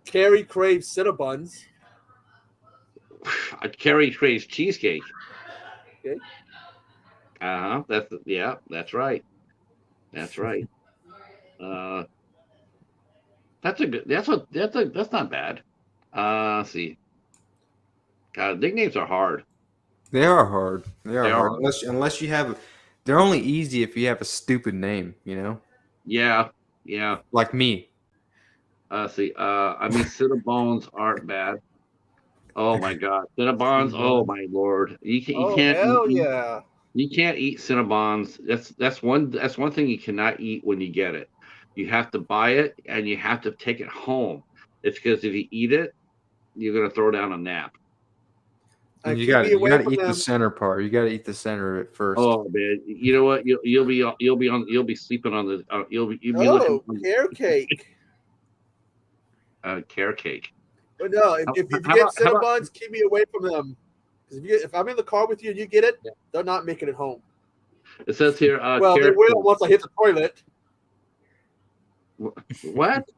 Carrie craves Cinnabons. Carrie craves cheesecake. Okay. That's right. That's right. That's a good. That's not bad. Let's see. God, nicknames are hard. they are hard. They are They hard are. unless you have. They're only easy if you have a stupid name. You know, Yeah. Yeah. like me. See. I mean, Cinnabons aren't bad. Oh my God, Cinnabons! Oh my Lord, you Oh can't hell eat yeah! you can't eat Cinnabons. That's one thing you cannot eat when you get it. You have to buy it and you have to take it home. It's because if you eat it, you're gonna throw down a nap. And You keep got me you away got to from eat the them. center part. You got to eat the center of it first. Oh man, you know what? You'll be sleeping on the you'll be looking Oh, on carrot cake. carrot cake. But no, How, if you how get about how about Cinnabons, keep me away from them. Because if I'm in the car with you and you get it, they're not making it home. it says here? Well, they Carrot will once I hit the toilet. what?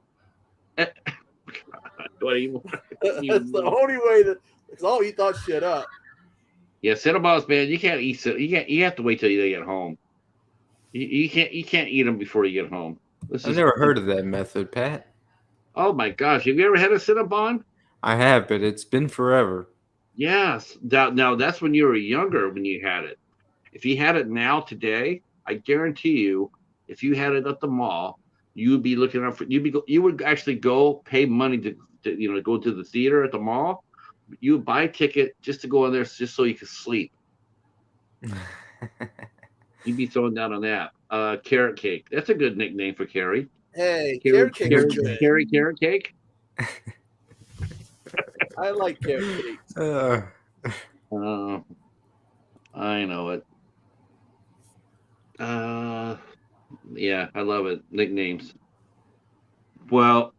What do you? That's the only way that. Because I'll eat that shit up. Yeah, Cinnabons, man, you can't eat. You have to wait till you get home. You can't eat them before you get home. I've never heard of that method, Pat. Oh my gosh, have you ever had a Cinnabon? I have, but it's been forever. Yes. Now that's when you were younger when you had it. If you had it now today, I guarantee you, if you had it at the mall, you would be looking up for you would actually go pay money to go to the theater at the mall. You would buy a ticket just to go in there just so you could sleep. You'd be throwing down on that. Carrot cake. That's a good nickname for Carrie. Hey, carrot cake is good. Carrot cake. I like carrot cake. I know it. Yeah, I love it. Nicknames. Well,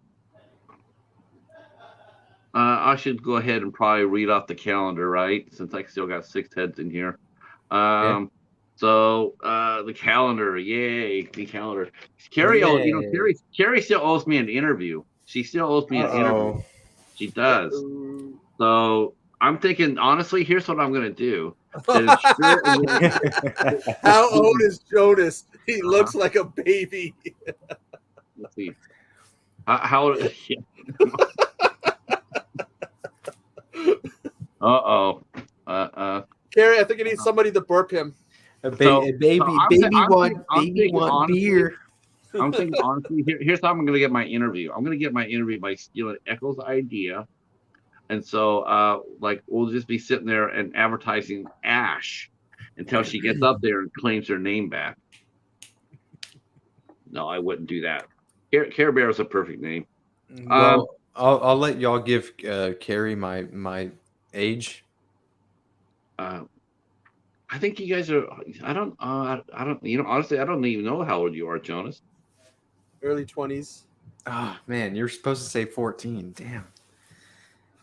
I should go ahead and probably read off the calendar, right? Since I still got 6 heads in here. Yeah. So the calendar, yay, the calendar. Carrie, Carrie still owes me an interview. She still owes me an interview. She does. So I'm thinking, honestly, here's what I'm gonna do. How old is Jonas? He looks like a baby. Let's see. How old? Yeah. Carrie, I think you need somebody to burp him. Baby want beer. I'm thinking honestly. Here's how I'm going to get my interview. I'm going to get my interview by stealing Echo's idea, and so we'll just be sitting there and advertising Ash until she gets up there and claims her name back. No, I wouldn't do that. Care Bear is a perfect name. Well, I'll let y'all give Carrie my age. I think you guys are. I don't. Honestly, I don't even know how old you are, Jonas. Early 20s. Oh man, you're supposed to say 14. Damn.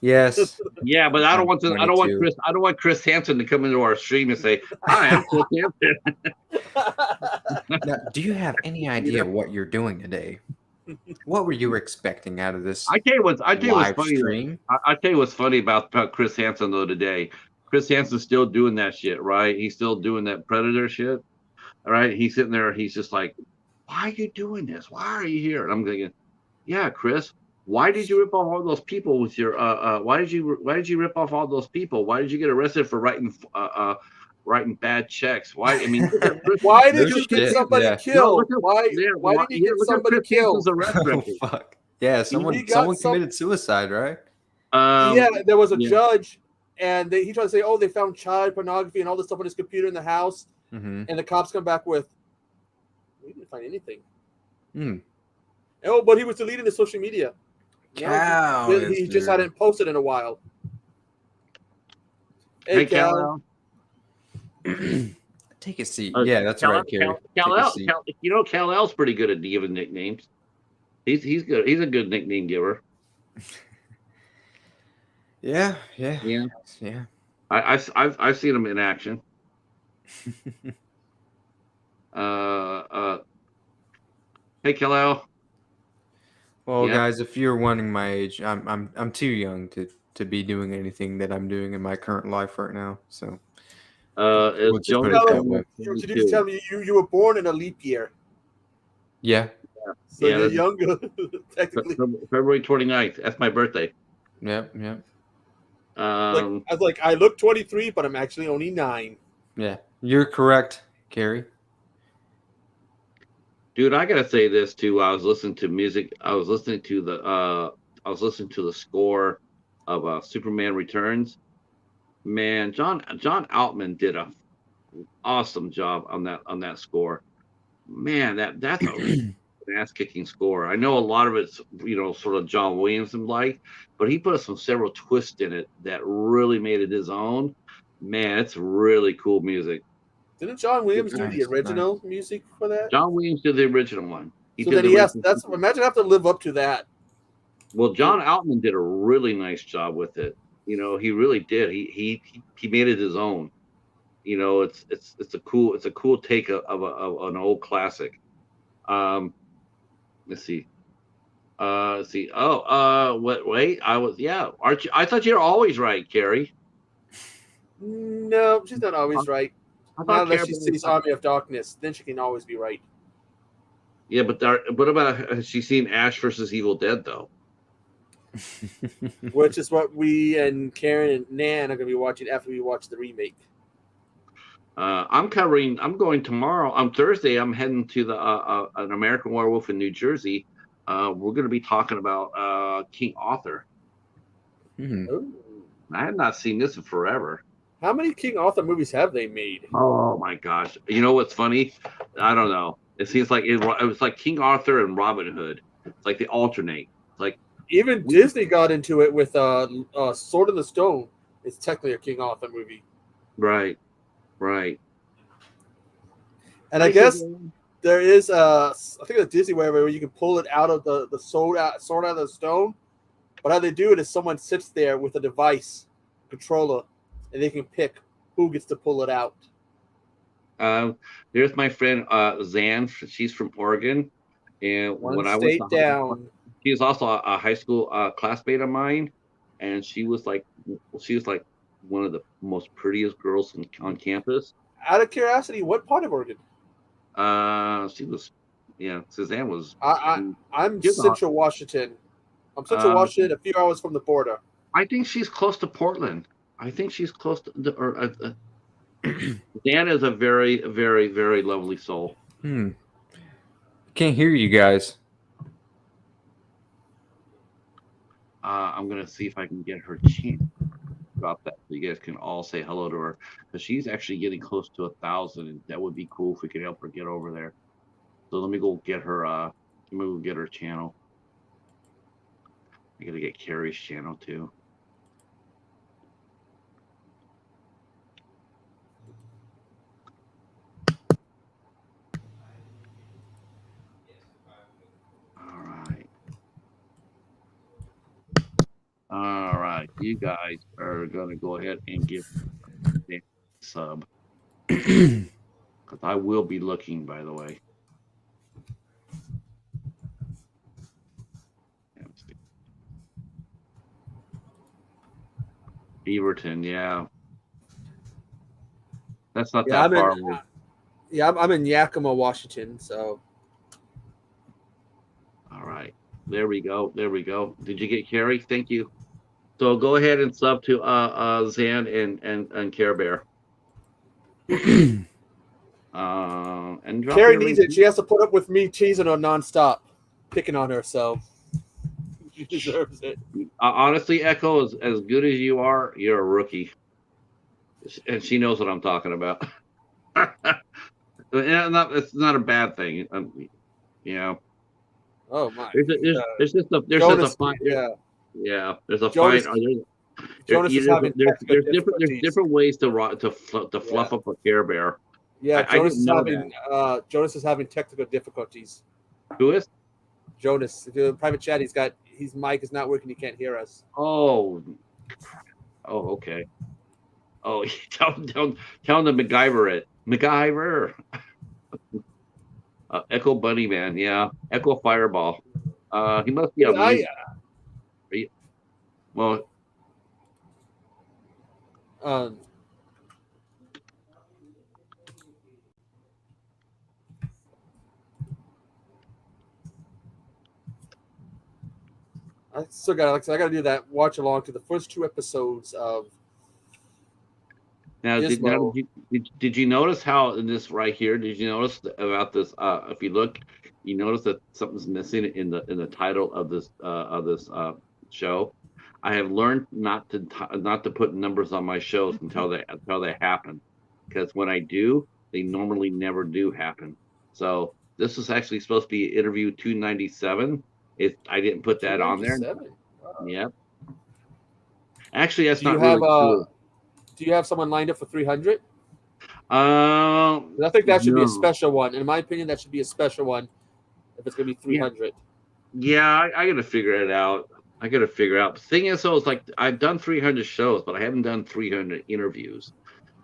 Yes. Yeah, but I don't want to. 22. I don't want Chris Hansen to come into our stream and say, "Hi, I'm Chris Hansen." Now, do you have any idea what you're doing today? What were you expecting out of this? I tell you what's funny. Stream? I tell you what's funny about Chris Hansen though today. Chris Hansen's still doing that shit, right? He's still doing that Predator shit. All right. He's sitting there, he's just like, why are you doing this? Why are you here? And I'm thinking, yeah, Chris, why did you rip off all those people with your why did you rip off all those people? Why did you get arrested for writing bad checks? Why did you get somebody killed? Why did you get somebody killed? Oh, fuck. Yeah, someone committed suicide, right? There was a judge. And he tried to say, they found child pornography and all this stuff on his computer in the house. Mm-hmm. And the cops come back with, we didn't find anything. Mm. Oh, but he was deleting his social media. He just hadn't posted in a while. Hey, Cal. Take a seat. Yeah, that's right, Carrie. Kal-El's pretty good at giving nicknames. He's good. He's a good nickname giver. Yeah. I've seen him in action. Hey, Kal-El. Well, guys, if you're wanting my age, I'm too young to be doing anything that I'm doing in my current life right now. So, we'll just put it that way. You just tell me you were born in a leap year. Yeah. So you're younger, technically. February 29th. That's my birthday. Yep. I was like, I look 23, but I'm actually only 9. Yeah, you're correct, Carrie. Dude, I gotta say this too. I was listening to music. I was listening to the score of Superman Returns. Man, John Altman did a awesome job on that score. Man, that's a ass kicking score. I know a lot of it's sort of John Williams like, but he put several twists in it that really made it his own. Man, it's really cool music. Didn't John Williams do the original music for that? John Williams did the original one. That's imagine have to live up to that. Well, John Altman did a really nice job with it. He really did. He made it his own. It's a cool take of an old classic. Let's see. Oh, wait. Aren't you? I thought you were always right, Carrie. No, she's not always right. Not unless she sees Army of Darkness, then she can always be right. Yeah, but what about has she seen Ash versus Evil Dead though? Which is what we and Karen and Nan are going to be watching after we watch the remake. I'm going tomorrow. On Thursday, I'm heading to the an American Werewolf in New Jersey. We're going to be talking about King Arthur. Mm-hmm. I have not seen this in forever. How many King Arthur movies have they made? Oh my gosh! You know what's funny? I don't know. It seems like it was like King Arthur and Robin Hood. It's like they alternate. Like even Disney got into it with Sword in the Stone. It's technically a King Arthur movie. Right. And I guess there is I think a Disney where you can pull it out of the sword out of the stone. But how they do it is someone sits there with a device controller, and they can pick who gets to pull it out. There's my friend Zan. She's from Oregon, and when I was down, she was also a high school classmate of mine, and she was like one of the most prettiest girls on campus. Out of curiosity, what part of Oregon? She was, Suzanne was. I'm Central Washington. I'm Central Washington, a few hours from the border. I think she's close to Portland. I think she's close to Dan is a very, very, very lovely soul. Can't hear you guys. I'm gonna see if I can get her chin. Drop that so you guys can all say hello to her, because she's actually getting close to 1,000, and that would be cool if we could help her get over there. So let me go get her. Let me go get her channel. I gotta get Carrie's channel too. All right, you guys are gonna go ahead and give the sub, because I will be looking, by the way. Beaverton, yeah. That's not that far away. Yeah, I'm in Yakima, Washington, so. All right. There we go. Did you get Carrie? Thank you. So go ahead and sub to Zan and Care Bear. And Carrie needs it. She has to put up with me teasing her nonstop, picking on her, so she deserves it. Honestly, Echo, as good as you are, you're a rookie. And she knows what I'm talking about. It's not a bad thing. Oh my! There's just a fight. Yeah. There's a Jonas, fight. Jonas is having there's different ways to fluff up a Care Bear. Yeah, Jonas is having technical difficulties. Who is? Jonas. If you're in private chat, his mic is not working. He can't hear us. Oh, okay. Oh, tell him to MacGyver it. MacGyver. Echo Bunny Man, yeah. Echo Fireball. He must be on. Well, I still got, like I said, I got to do that watch along to the first 2 episodes of. Now, did you notice how in this right here? Did you notice about this? If you look, you notice that something's missing in the title of this show. I have learned not to put numbers on my shows until they happen, because when I do, they normally never do happen. So this is actually supposed to be interview 297. I didn't put that on there. Wow. Yep. Actually, that's not really true. Do you have someone lined up for 300? I think that should be a special one. In my opinion, that should be a special one if it's going to be 300. Yeah, I got to figure it out. The thing is, though, it's like I've done 300 shows, but I haven't done 300 interviews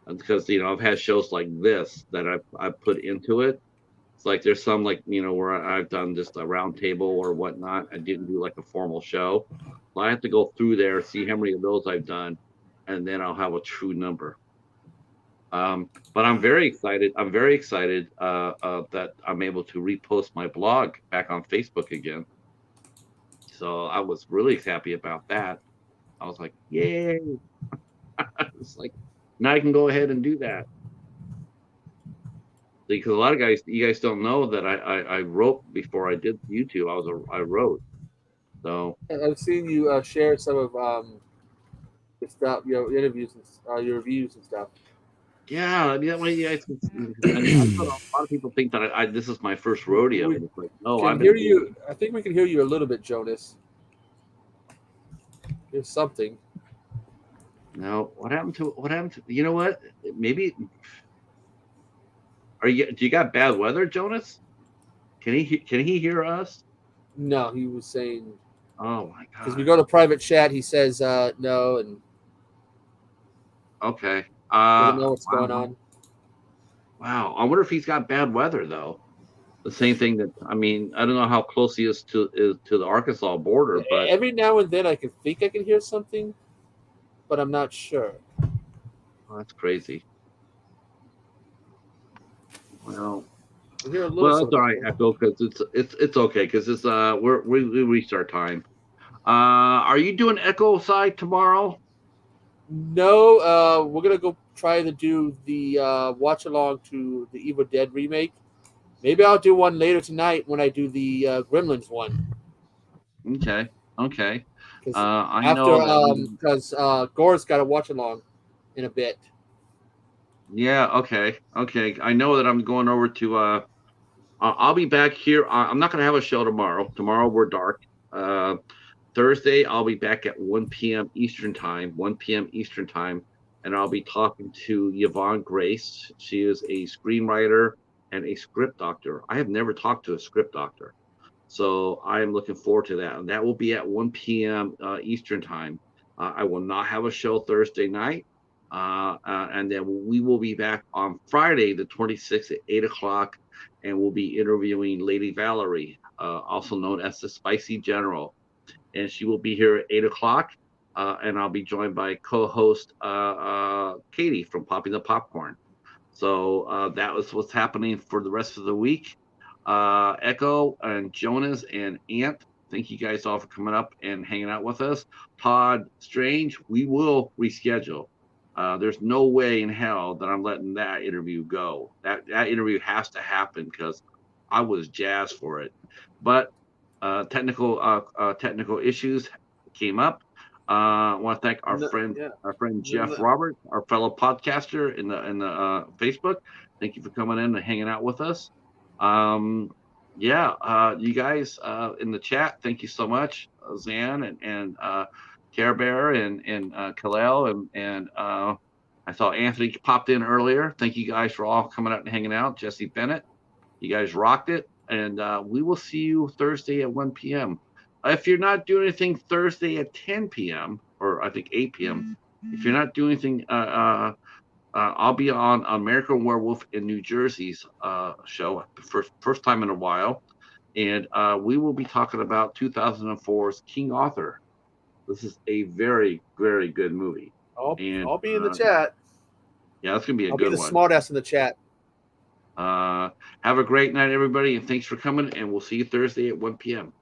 because I've had shows like this that I've put into it. It's like there's some where I've done just a roundtable or whatnot. I didn't do like a formal show. I have to go through there, see how many of those I've done, and then I'll have a true number. But I'm very excited. That I'm able to repost my blog back on Facebook again. So I was really happy about that. I was like, yay. It's like, now I can go ahead and do that. Because a lot of you guys don't know that I wrote before I did YouTube. I wrote. So I've seen you share some of your stuff, your interviews, and your reviews and stuff. Yeah, I mean that way you guys. A lot of people think that this is my first rodeo. It's like, no, I hear you. I think we can hear you a little bit, Jonas. There's something. No, what happened to? You know what? Maybe. Do you got bad weather, Jonas? Can he hear us? No, he was saying. Oh my god! Because we go to private chat, he says no, and okay. Doesn't know what's going on. Wow, I wonder if he's got bad weather though. The same thing that I don't know how close he is to the Arkansas border, but every now and then I can hear something, but I'm not sure. Oh, that's crazy. Well, that's all right, Echo, because it's okay because it's we reached our time. Are you doing Echo side tomorrow? No, we're gonna go try to do the watch along to the Evil Dead remake. Maybe I'll do one later tonight when I do the Gremlins one. Okay. I know because Gore's got to watch along in a bit. Yeah. Okay. I know that I'm going over to. I'll be back here. I'm not going to have a show tomorrow. Tomorrow we're dark. Thursday I'll be back at 1 p.m. Eastern time. 1 p.m. Eastern time, and I'll be talking to Yvonne Grace. She is a screenwriter and a script doctor. I have never talked to a script doctor, so I am looking forward to that. And that will be at 1 p.m. Eastern time. I will not have a show Thursday night, and then we will be back on Friday, the 26th at 8 o'clock, and we'll be interviewing Lady Valerie, also known as the Spicy General. And she will be here at 8 o'clock, and I'll be joined by co-host Katie from Popping the Popcorn. So that was what's happening for the rest of the week. Echo and Jonas and Ant, thank you guys all for coming up and hanging out with us. Todd Strange, we will reschedule. There's no way in hell that I'm letting that interview go. That interview has to happen because I was jazzed for it. But technical issues came up. I want to thank our friend Jeff Roberts, our fellow podcaster in the Facebook. Thank you for coming in and hanging out with us. You guys in the chat, thank you so much, Zan and Care Bear and Kalel and I saw Anthony popped in earlier. Thank you guys for all coming out and hanging out. Jesse Bennett, you guys rocked it. And we will see you Thursday at 1 p.m. If you're not doing anything Thursday at 10 p.m. or I think 8 p.m., if you're not doing anything I'll be on American Werewolf in New Jersey's show, first time in a while, and we will be talking about 2004's King Arthur. This is a very, very good movie. I'll be in the chat. Yeah, that's gonna be a I'll good be the one. smartass in the chat. Have a great night, everybody, and thanks for coming. And we'll see you Thursday at 1 p.m.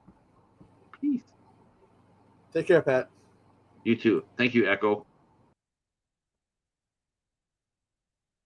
Peace. Take care, Pat. You too. Thank you, Echo.